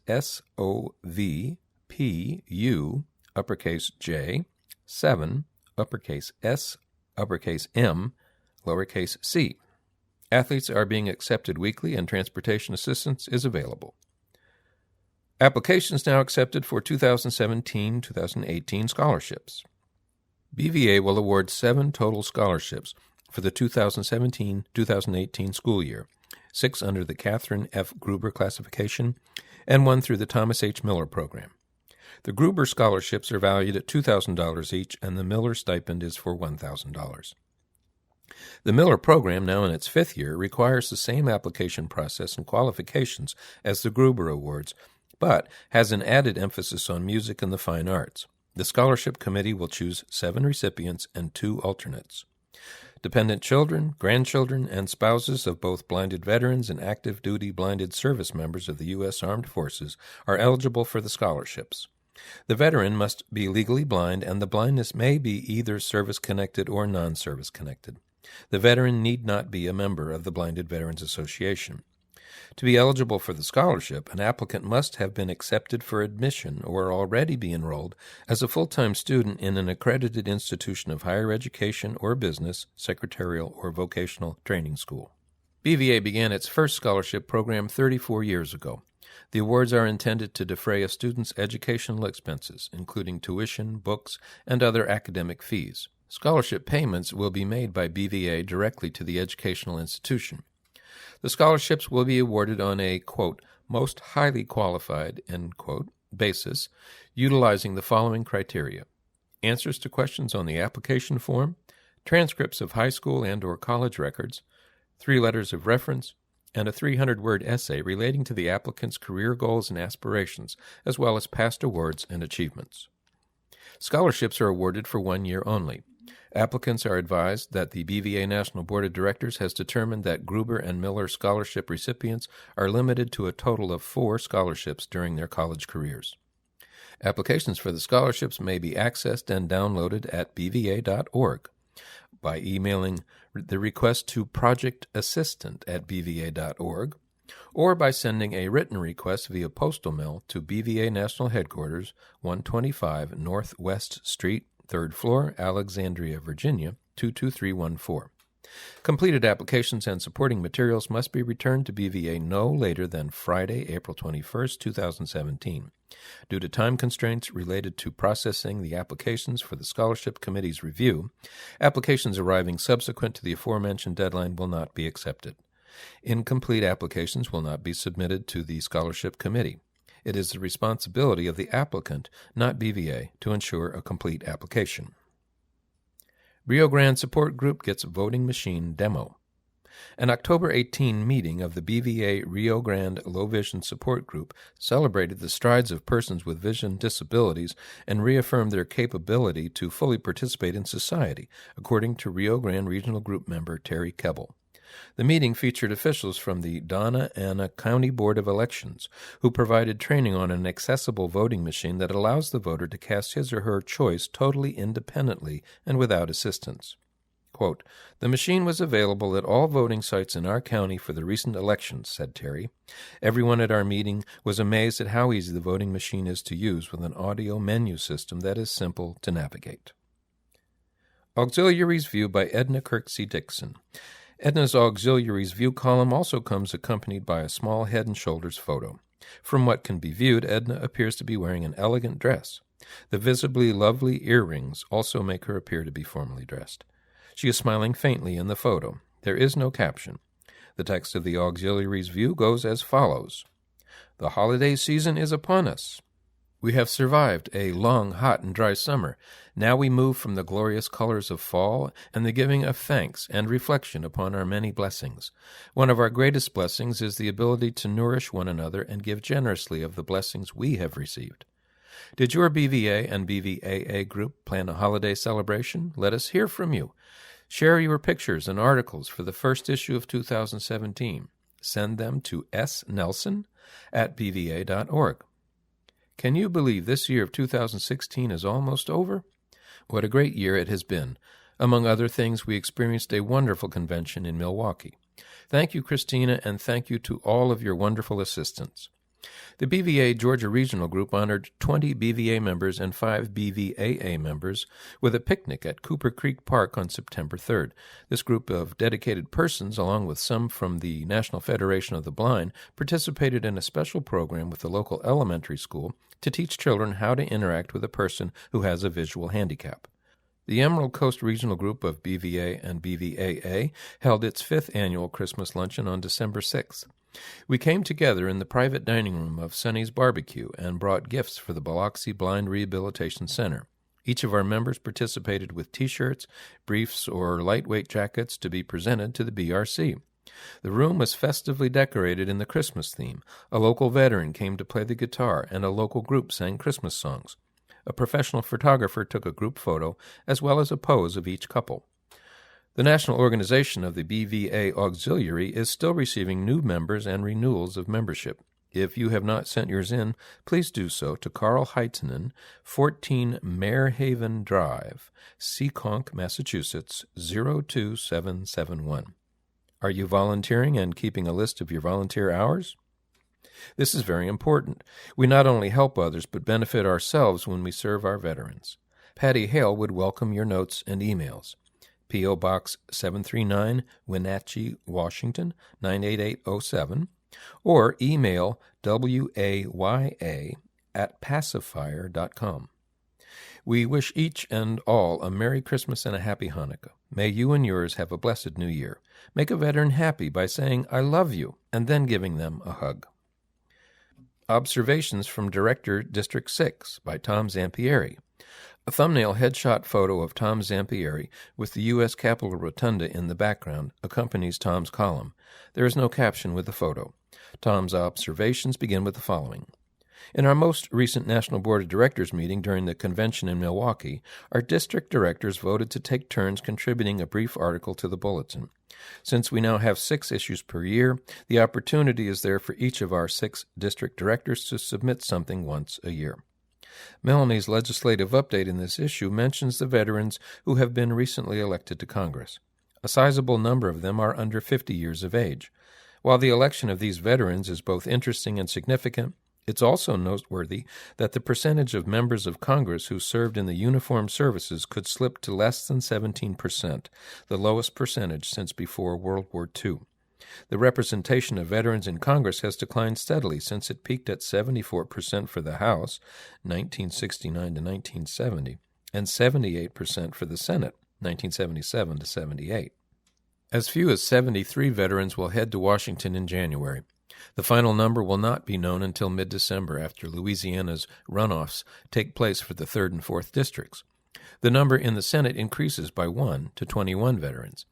SOVPU, uppercase J, 7, uppercase S, uppercase M, lowercase c. Athletes are being accepted weekly and transportation assistance is available. Applications now accepted for 2017-2018 scholarships. BVA will award 7 total scholarships for the 2017-2018 school year, 6 under the Catherine F. Gruber classification and 1 through the Thomas H. Miller program. The Gruber scholarships are valued at $2,000 each, and the Miller stipend is for $1,000. The Miller program, now in its 5th year, requires the same application process and qualifications as the Gruber Awards, but has an added emphasis on music and the fine arts. The scholarship committee will choose 7 recipients and 2 alternates. Dependent children, grandchildren, and spouses of both blinded veterans and active duty blinded service members of the U.S. Armed Forces are eligible for the scholarships. The veteran must be legally blind, and the blindness may be either service-connected or non-service-connected. The veteran need not be a member of the Blinded Veterans Association. To be eligible for the scholarship, an applicant must have been accepted for admission or already be enrolled as a full-time student in an accredited institution of higher education or business, secretarial, or vocational training school. BVA began its first scholarship program 34 years ago. The awards are intended to defray a student's educational expenses, including tuition, books, and other academic fees. Scholarship payments will be made by BVA directly to the educational institution. The scholarships will be awarded on a, quote, most highly qualified, end quote, basis, utilizing the following criteria: answers to questions on the application form, transcripts of high school and or college records, 3 letters of reference, and a 300-word essay relating to the applicant's career goals and aspirations, as well as past awards and achievements. Scholarships are awarded for 1 year only. Applicants are advised that the BVA National Board of Directors has determined that Gruber and Miller scholarship recipients are limited to a total of 4 scholarships during their college careers. Applications for the scholarships may be accessed and downloaded at bva.org by emailing the request to projectassistant@bva.org or by sending a written request via postal mail to BVA National Headquarters, 125 Northwest Street, 3rd floor, Alexandria, Virginia, 22314. Completed applications and supporting materials must be returned to BVA no later than Friday, April 21, 2017. Due to time constraints related to processing the applications for the Scholarship Committee's review, applications arriving subsequent to the aforementioned deadline will not be accepted. Incomplete applications will not be submitted to the Scholarship Committee. It is the responsibility of the applicant, not BVA, to ensure a complete application. Rio Grande Support Group gets voting machine demo. An October 18 meeting of the BVA Rio Grande Low Vision Support Group celebrated the strides of persons with vision disabilities and reaffirmed their capability to fully participate in society, according to Rio Grande Regional Group member Terry Kebbell. The meeting featured officials from the Donna Ana County Board of Elections, who provided training on an accessible voting machine that allows the voter to cast his or her choice totally independently and without assistance. Quote, "The machine was available at all voting sites in our county for the recent elections," said Terry. "Everyone at our meeting was amazed at how easy the voting machine is to use with an audio menu system that is simple to navigate." Auxiliaries View by Edna Kirksey Dixon. Edna's Auxiliaries View column also comes accompanied by a small head and shoulders photo. From what can be viewed, Edna appears to be wearing an elegant dress. The visibly lovely earrings also make her appear to be formally dressed. She is smiling faintly in the photo. There is no caption. The text of the Auxiliaries View goes as follows. "The holiday season is upon us. We have survived a long, hot, and dry summer. Now we move from the glorious colors of fall and the giving of thanks and reflection upon our many blessings. One of our greatest blessings is the ability to nourish one another and give generously of the blessings we have received. Did your BVA and BVAA group plan a holiday celebration? Let us hear from you. Share your pictures and articles for the first issue of 2017. Send them to snelson@bva.org. Can you believe this year of 2016 is almost over? What a great year it has been. Among other things, we experienced a wonderful convention in Milwaukee. Thank you, Christina, and thank you to all of your wonderful assistants. The BVA Georgia Regional Group honored 20 BVA members and 5 BVAA members with a picnic at Cooper Creek Park on September 3rd. This group of dedicated persons, along with some from the National Federation of the Blind, participated in a special program with the local elementary school to teach children how to interact with a person who has a visual handicap. The Emerald Coast Regional Group of BVA and BVAA held its 5th annual Christmas luncheon on December 6th. We came together in the private dining room of Sonny's Barbecue and brought gifts for the Biloxi Blind Rehabilitation Center. Each of our members participated with T-shirts, briefs, or lightweight jackets to be presented to the BRC. The room was festively decorated in the Christmas theme. A local veteran came to play the guitar, and a local group sang Christmas songs. A professional photographer took a group photo, as well as a pose of each couple. The national organization of the BVA Auxiliary is still receiving new members and renewals of membership. If you have not sent yours in, please do so to Carl Heitinen, 14 Marehaven Drive, Seekonk, Massachusetts, 02771. Are you volunteering and keeping a list of your volunteer hours? This is very important. We not only help others, but benefit ourselves when we serve our veterans. Patty Hale would welcome your notes and emails. P.O. Box 739, Wenatchee, Washington, 98807, or email waya@pacifier.com. We wish each and all a Merry Christmas and a Happy Hanukkah. May you and yours have a blessed New Year. Make a veteran happy by saying, "I love you," and then giving them a hug. Observations from Director, District 6 by Tom Zampieri. A thumbnail headshot photo of Tom Zampieri with the U.S. Capitol Rotunda in the background accompanies Tom's column. There is no caption with the photo. Tom's observations begin with the following. In our most recent National Board of Directors meeting during the convention in Milwaukee, our district directors voted to take turns contributing a brief article to the Bulletin. Since we now have 6 issues per year, the opportunity is there for each of our 6 district directors to submit something once a year. Melanie's legislative update in this issue mentions the veterans who have been recently elected to Congress. A sizable number of them are under 50 years of age. While the election of these veterans is both interesting and significant, it's also noteworthy that the percentage of members of Congress who served in the uniformed services could slip to less than 17%, the lowest percentage since before World War II. The representation of veterans in Congress has declined steadily since it peaked at 74% for the House, 1969 to 1970, and 78% for the Senate, 1977 to 78. As few as 73 veterans will head to Washington in January. The final number will not be known until mid-December after Louisiana's runoffs take place for the 3rd and 4th districts. The number in the Senate increases by 1 to 21 veterans.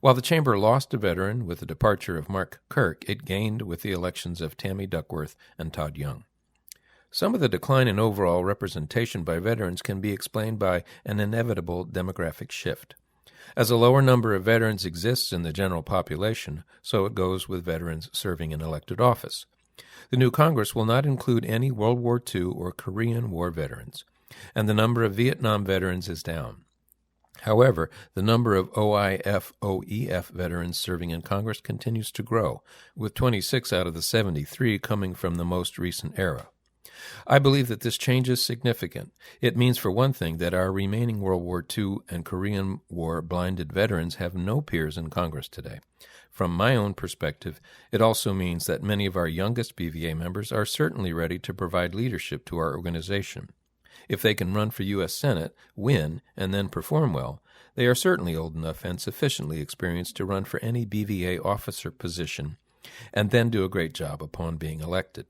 While the Chamber lost a veteran with the departure of Mark Kirk, it gained with the elections of Tammy Duckworth and Todd Young. Some of the decline in overall representation by veterans can be explained by an inevitable demographic shift. As a lower number of veterans exists in the general population, so it goes with veterans serving in elected office. The new Congress will not include any World War II or Korean War veterans, and the number of Vietnam veterans is down. However, the number of OIF/OEF veterans serving in Congress continues to grow, with 26 out of the 73 coming from the most recent era. I believe that this change is significant. It means, for one thing, that our remaining World War II and Korean War blinded veterans have no peers in Congress today. From my own perspective, it also means that many of our youngest BVA members are certainly ready to provide leadership to our organization. If they can run for U.S. Senate, win, and then perform well, they are certainly old enough and sufficiently experienced to run for any BVA officer position and then do a great job upon being elected.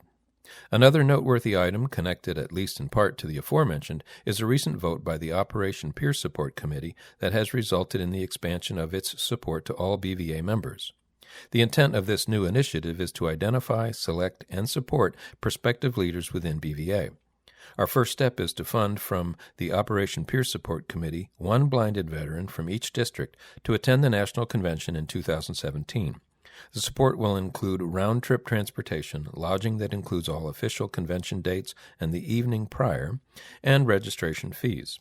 Another noteworthy item, connected at least in part to the aforementioned, is a recent vote by the Operation Peer Support Committee that has resulted in the expansion of its support to all BVA members. The intent of this new initiative is to identify, select, and support prospective leaders within BVA. Our first step is to fund from the Operation Peer Support Committee 1 blinded veteran from each district to attend the National Convention in 2017. The support will include round-trip transportation, lodging that includes all official convention dates and the evening prior, and registration fees.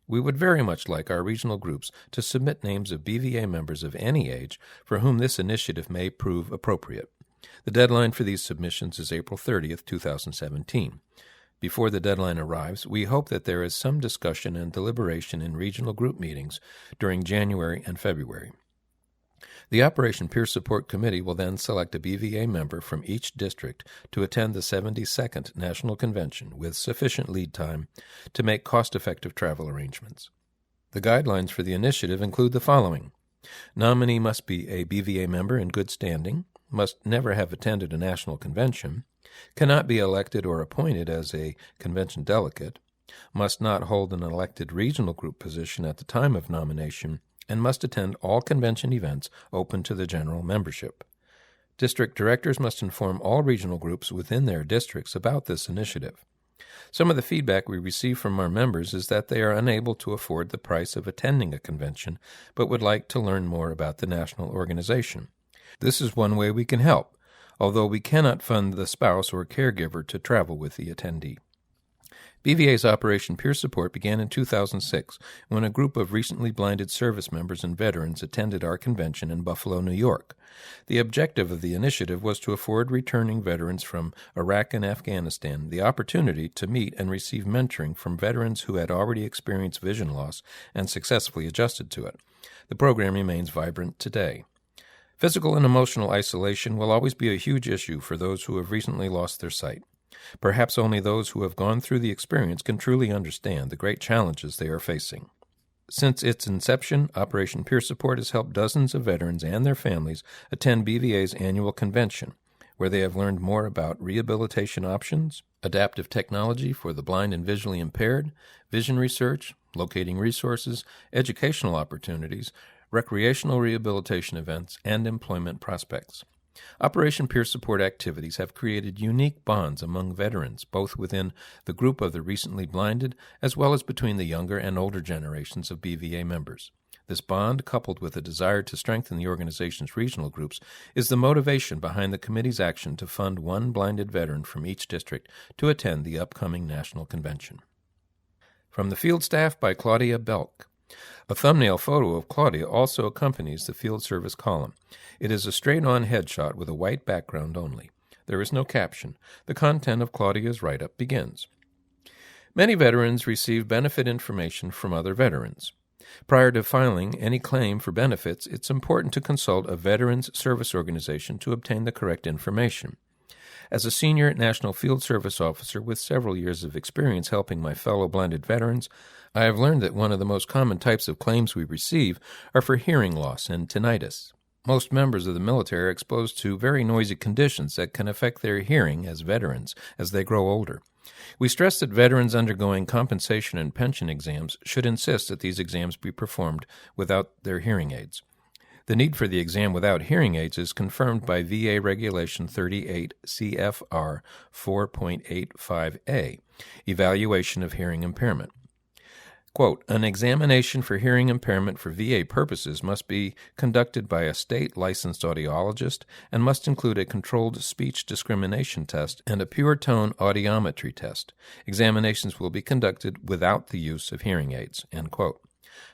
We would very much like our regional groups to submit names of BVA members of any age for whom this initiative may prove appropriate. The deadline for these submissions is April 30th, 2017. Before the deadline arrives, we hope that there is some discussion and deliberation in regional group meetings during January and February. The Operation Peer Support Committee will then select a BVA member from each district to attend the 72nd National Convention with sufficient lead time to make cost-effective travel arrangements. The guidelines for the initiative include the following. Nominee must be a BVA member in good standing, must never have attended a national convention, cannot be elected or appointed as a convention delegate, must not hold an elected regional group position at the time of nomination, and must attend all convention events open to the general membership. District directors must inform all regional groups within their districts about this initiative. Some of the feedback we receive from our members is that they are unable to afford the price of attending a convention, but would like to learn more about the national organization. This is one way we can help, although we cannot fund the spouse or caregiver to travel with the attendee. BVA's Operation Peer Support began in 2006 when a group of recently blinded service members and veterans attended our convention in Buffalo, New York. The objective of the initiative was to afford returning veterans from Iraq and Afghanistan the opportunity to meet and receive mentoring from veterans who had already experienced vision loss and successfully adjusted to it. The program remains vibrant today. Physical and emotional isolation will always be a huge issue for those who have recently lost their sight. Perhaps only those who have gone through the experience can truly understand the great challenges they are facing. Since its inception, Operation Peer Support has helped dozens of veterans and their families attend BVA's annual convention, where they have learned more about rehabilitation options, adaptive technology for the blind and visually impaired, vision research, locating resources, educational opportunities, recreational rehabilitation events, and employment prospects. Operation Peer Support activities have created unique bonds among veterans, both within the group of the recently blinded as well as between the younger and older generations of BVA members. This bond, coupled with a desire to strengthen the organization's regional groups, is the motivation behind the committee's action to fund one blinded veteran from each district to attend the upcoming national convention. From the Field Staff by Claudia Belk. A thumbnail photo of Claudia also accompanies the Field Service column. It is a straight-on headshot with a white background only. There is no caption. The content of Claudia's write-up begins. Many veterans receive benefit information from other veterans. Prior to filing any claim for benefits, it's important to consult a Veterans Service Organization to obtain the correct information. As a senior National Field Service officer with several years of experience helping my fellow blinded veterans, I have learned that one of the most common types of claims we receive are for hearing loss and tinnitus. Most members of the military are exposed to very noisy conditions that can affect their hearing as veterans as they grow older. We stress that veterans undergoing compensation and pension exams should insist that these exams be performed without their hearing aids. The need for the exam without hearing aids is confirmed by VA Regulation 38 CFR 4.85a, Evaluation of Hearing Impairment. Quote, an examination for hearing impairment for VA purposes must be conducted by a state licensed audiologist and must include a controlled speech discrimination test and a pure tone audiometry test. Examinations will be conducted without the use of hearing aids, end quote.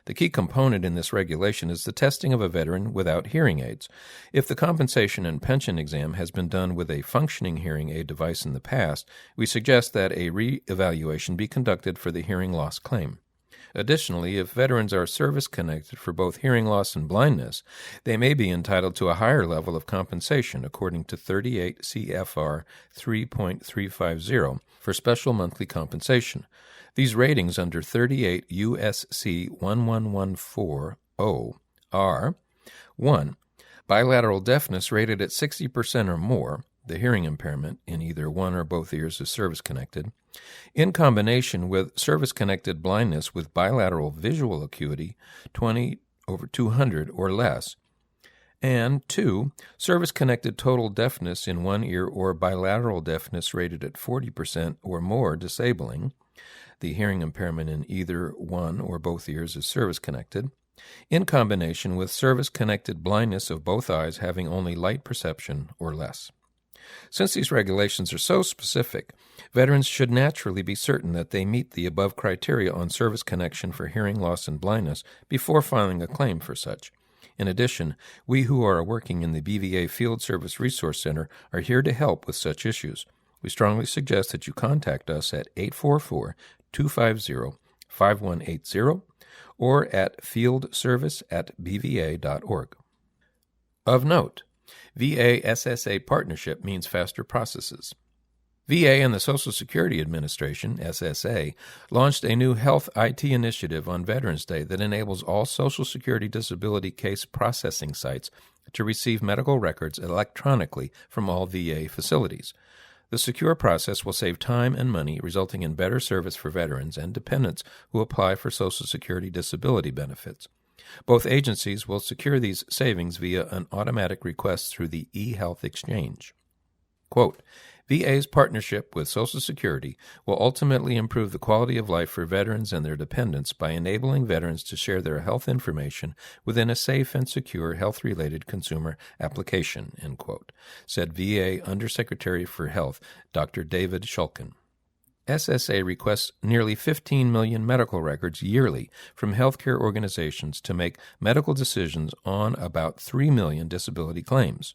The key component in this regulation is the testing of a veteran without hearing aids. If the compensation and pension exam has been done with a functioning hearing aid device in the past, we suggest that a re-evaluation be conducted for the hearing loss claim. Additionally, if veterans are service-connected for both hearing loss and blindness, they may be entitled to a higher level of compensation according to 38 CFR 3.350 for special monthly compensation. These ratings under 38 USC 11140 are 1. Bilateral deafness rated at 60% or more, the hearing impairment in either one or both ears is service-connected, in combination with service-connected blindness with bilateral visual acuity 20/200 or less, and 2, service-connected total deafness in one ear or bilateral deafness rated at 40% or more disabling, the hearing impairment in either one or both ears is service-connected, in combination with service-connected blindness of both eyes having only light perception or less. Since these regulations are so specific, veterans should naturally be certain that they meet the above criteria on service connection for hearing loss and blindness before filing a claim for such. In addition, we who are working in the BVA Field Service Resource Center are here to help with such issues. We strongly suggest that you contact us at 844-250-5180 or at fieldservice@bva.org. Of note, VA-SSA partnership means faster processes. VA and the Social Security Administration, SSA, launched a new health IT initiative on Veterans Day that enables all Social Security disability case processing sites to receive medical records electronically from all VA facilities. The secure process will save time and money, resulting in better service for veterans and dependents who apply for Social Security disability benefits. Both agencies will secure these savings via an automatic request through the eHealth Exchange. Quote, VA's partnership with Social Security will ultimately improve the quality of life for veterans and their dependents by enabling veterans to share their health information within a safe and secure health-related consumer application, end quote, said VA Undersecretary for Health, Dr. David Shulkin. SSA requests nearly 15 million medical records yearly from healthcare organizations to make medical decisions on about 3 million disability claims.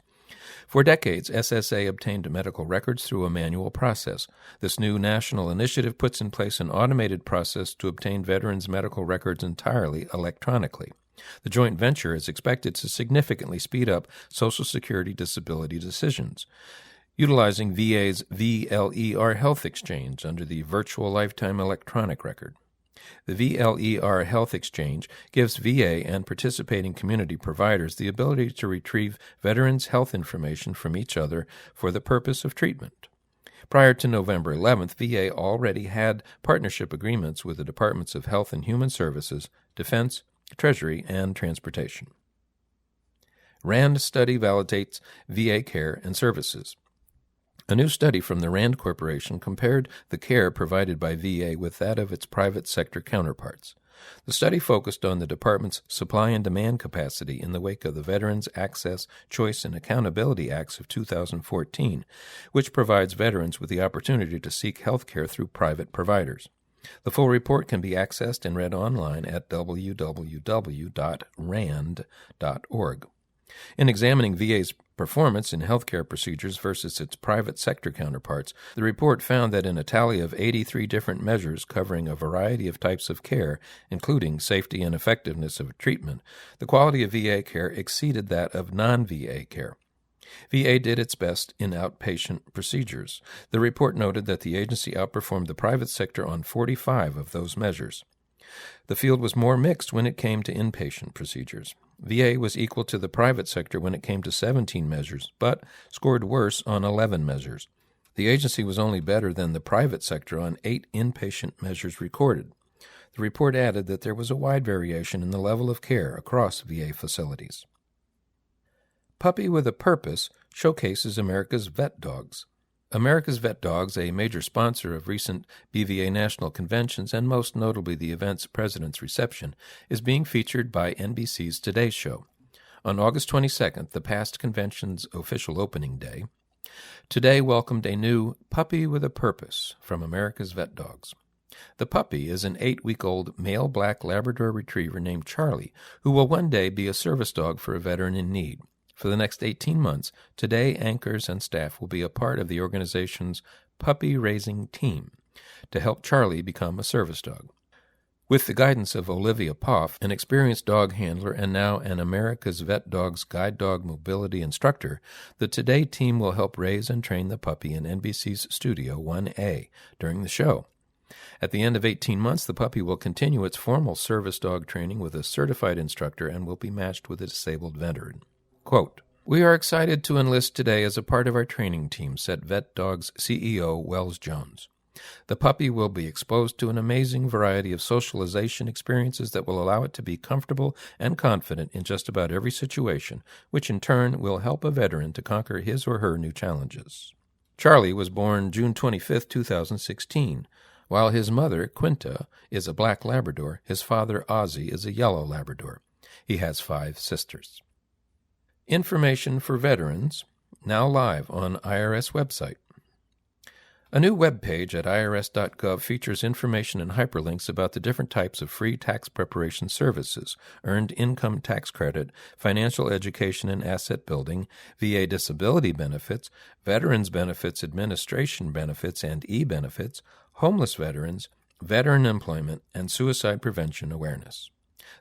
For decades, SSA obtained medical records through a manual process. This new national initiative puts in place an automated process to obtain veterans' medical records entirely electronically. The joint venture is expected to significantly speed up Social Security disability decisions. Utilizing VA's VLER Health Exchange under the Virtual Lifetime Electronic Record. The VLER Health Exchange gives VA and participating community providers the ability to retrieve veterans' health information from each other for the purpose of treatment. Prior to November 11th, VA already had partnership agreements with the Departments of Health and Human Services, Defense, Treasury, and Transportation. RAND study validates VA care and services. A new study from the RAND Corporation compared the care provided by VA with that of its private sector counterparts. The study focused on the department's supply and demand capacity in the wake of the Veterans Access, Choice, and Accountability Acts of 2014, which provides veterans with the opportunity to seek health care through private providers. The full report can be accessed and read online at www.rand.org. In examining VA's performance in healthcare procedures versus its private sector counterparts, the report found that in a tally of 83 different measures covering a variety of types of care, including safety and effectiveness of treatment, the quality of VA care exceeded that of non-VA care. VA did its best in outpatient procedures. The report noted that the agency outperformed the private sector on 45 of those measures. The field was more mixed when it came to inpatient procedures. VA was equal to the private sector when it came to 17 measures, but scored worse on 11 measures. The agency was only better than the private sector on 8 inpatient measures recorded. The report added that there was a wide variation in the level of care across VA facilities. Puppy with a Purpose showcases America's vet dogs. America's Vet Dogs, a major sponsor of recent BVA national conventions and most notably the event's President's Reception, is being featured by NBC's Today Show. On August 22nd, the past convention's official opening day, Today welcomed a new Puppy with a Purpose from America's Vet Dogs. The puppy is an 8-week-old male black Labrador retriever named Charlie, who will one day be a service dog for a veteran in need. For the next 18 months, Today anchors and staff will be a part of the organization's puppy-raising team to help Charlie become a service dog. With the guidance of Olivia Poff, an experienced dog handler and now an America's Vet Dogs guide dog mobility instructor, the Today team will help raise and train the puppy in NBC's Studio 1A during the show. At the end of 18 months, the puppy will continue its formal service dog training with a certified instructor and will be matched with a disabled veteran. Quote, "We are excited to enlist Today as a part of our training team," said Vet Dogs CEO Wells Jones. The puppy will be exposed to an amazing variety of socialization experiences that will allow it to be comfortable and confident in just about every situation, which in turn will help a veteran to conquer his or her new challenges. Charlie was born June 25, 2016. While his mother, Quinta, is a black Labrador, his father, Ozzy, is a yellow Labrador. He has 5 sisters. Information for veterans, now live on IRS website. A new web page at irs.gov features information and hyperlinks about the different types of free tax preparation services, earned income tax credit, financial education and asset building, VA disability benefits, Veterans Benefits Administration benefits and e-benefits, homeless veterans, veteran employment, and suicide prevention awareness.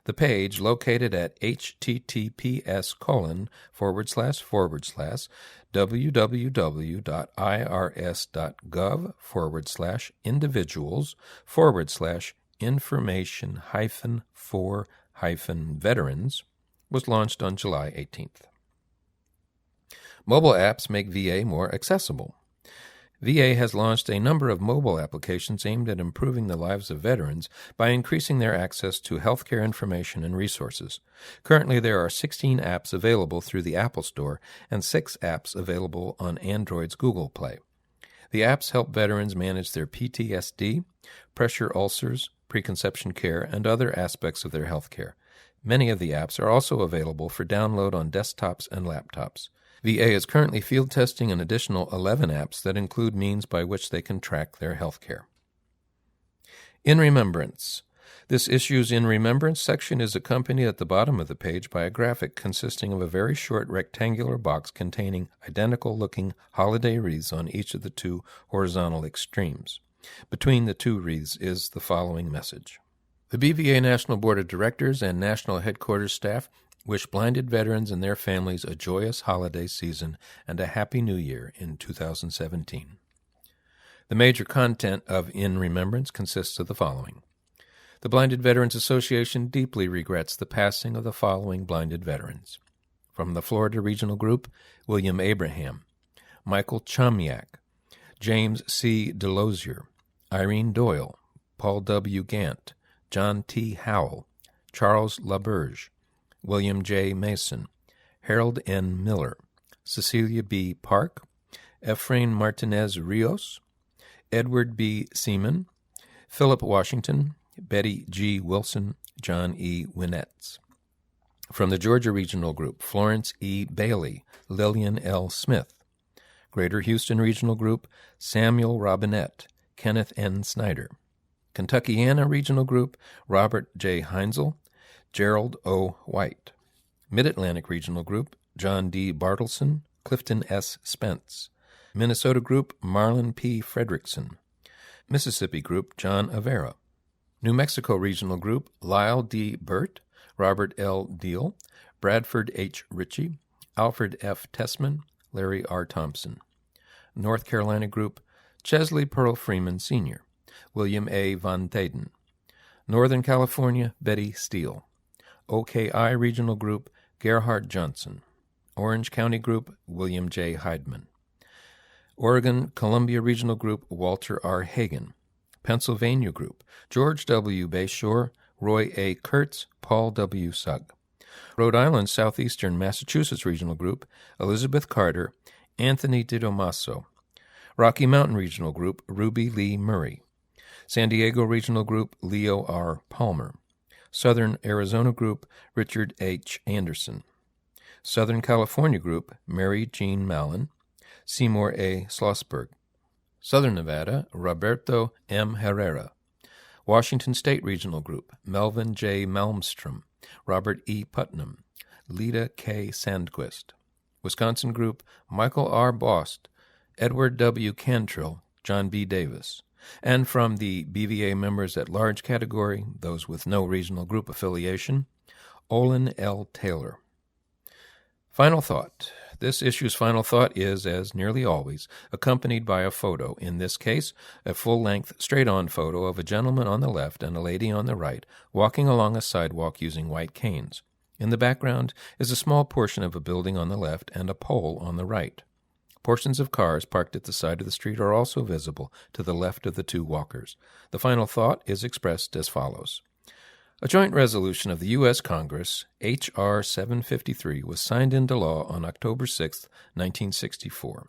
The page, located at https://www.irs.gov/individuals/information-for-veterans, was launched on July 18th. Mobile apps make VA more accessible. VA has launched a number of mobile applications aimed at improving the lives of veterans by increasing their access to healthcare information and resources. Currently, there are 16 apps available through the Apple Store and 6 apps available on Android's Google Play. The apps help veterans manage their PTSD, pressure ulcers, preconception care, and other aspects of their healthcare. Many of the apps are also available for download on desktops and laptops. VA is currently field testing an additional 11 apps that include means by which they can track their health care. In Remembrance. This issue's In Remembrance section is accompanied at the bottom of the page by a graphic consisting of a very short rectangular box containing identical-looking holiday wreaths on each of the 2 horizontal extremes. Between the 2 wreaths is the following message. The BVA National Board of Directors and National Headquarters staff wish blinded veterans and their families a joyous holiday season and a happy new year in 2017. The major content of In Remembrance consists of the following. The Blinded Veterans Association deeply regrets the passing of the following blinded veterans. From the Florida Regional Group, William Abraham, Michael Chomyak, James C. Delosier, Irene Doyle, Paul W. Gant, John T. Howell, Charles LaBerge, William J. Mason, Harold N. Miller, Cecilia B. Park, Efrain Martinez Rios, Edward B. Seaman, Philip Washington, Betty G. Wilson, John E. Winnetts. From the Georgia Regional Group, Florence E. Bailey, Lillian L. Smith. Greater Houston Regional Group, Samuel Robinette, Kenneth N. Snyder. Kentuckiana Regional Group, Robert J. Heinzel, Gerald O. White. Mid-Atlantic Regional Group, John D. Bartleson, Clifton S. Spence. Minnesota Group, Marlon P. Fredrickson. Mississippi Group, John Avera. New Mexico Regional Group, Lyle D. Burt, Robert L. Deal, Bradford H. Ritchie, Alfred F. Tessman, Larry R. Thompson. North Carolina Group, Chesley Pearl Freeman, Sr., William A. Von Thaden. Northern California, Betty Steele. OKI Regional Group, Gerhard Johnson. Orange County Group, William J. Heidman. Oregon Columbia Regional Group, Walter R. Hagen. Pennsylvania Group, George W. Bayshore, Roy A. Kurtz, Paul W. Sugg. Rhode Island Southeastern Massachusetts Regional Group, Elizabeth Carter, Anthony DiDomaso. Rocky Mountain Regional Group, Ruby Lee Murray. San Diego Regional Group, Leo R. Palmer. Southern Arizona Group, Richard H. Anderson. Southern California Group, Mary Jean Mallon. Seymour A. Schlossberg. Southern Nevada, Roberto M. Herrera. Washington State Regional Group, Melvin J. Malmstrom, Robert E. Putnam, Lita K. Sandquist. Wisconsin Group, Michael R. Bost, Edward W. Cantrill, John B. Davis. And from the BVA members at large category, those with no regional group affiliation, Olin L. Taylor. Final thought. This issue's final thought is, as nearly always, accompanied by a photo, in this case, a full-length, straight-on photo of a gentleman on the left and a lady on the right, walking along a sidewalk using white canes. In the background is a small portion of a building on the left and a pole on the right. Portions of cars parked at the side of the street are also visible to the left of the two walkers. The final thought is expressed as follows. A joint resolution of the U.S. Congress, H.R. 753, was signed into law on October 6, 1964.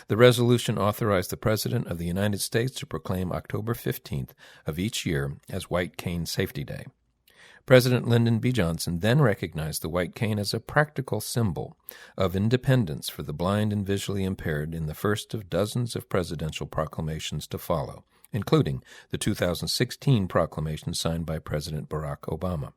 The resolution authorized the President of the United States to proclaim October 15th of each year as White Cane Safety Day. President Lyndon B. Johnson then recognized the white cane as a practical symbol of independence for the blind and visually impaired in the first of dozens of presidential proclamations to follow, including the 2016 proclamation signed by President Barack Obama.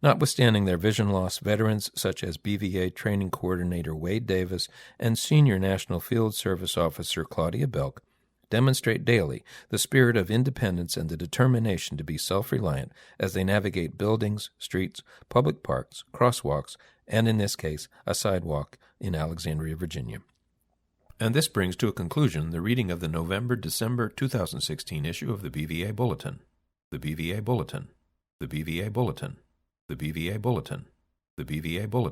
Notwithstanding their vision loss, veterans such as BVA Training Coordinator Wade Davis and Senior National Field Service Officer Claudia Belk demonstrate daily the spirit of independence and the determination to be self-reliant as they navigate buildings, streets, public parks, crosswalks, and in this case, a sidewalk in Alexandria, Virginia. And this brings to a conclusion the reading of the November-December 2016 issue of the BVA Bulletin. The BVA Bulletin. The BVA Bulletin. The BVA Bulletin. The BVA Bulletin.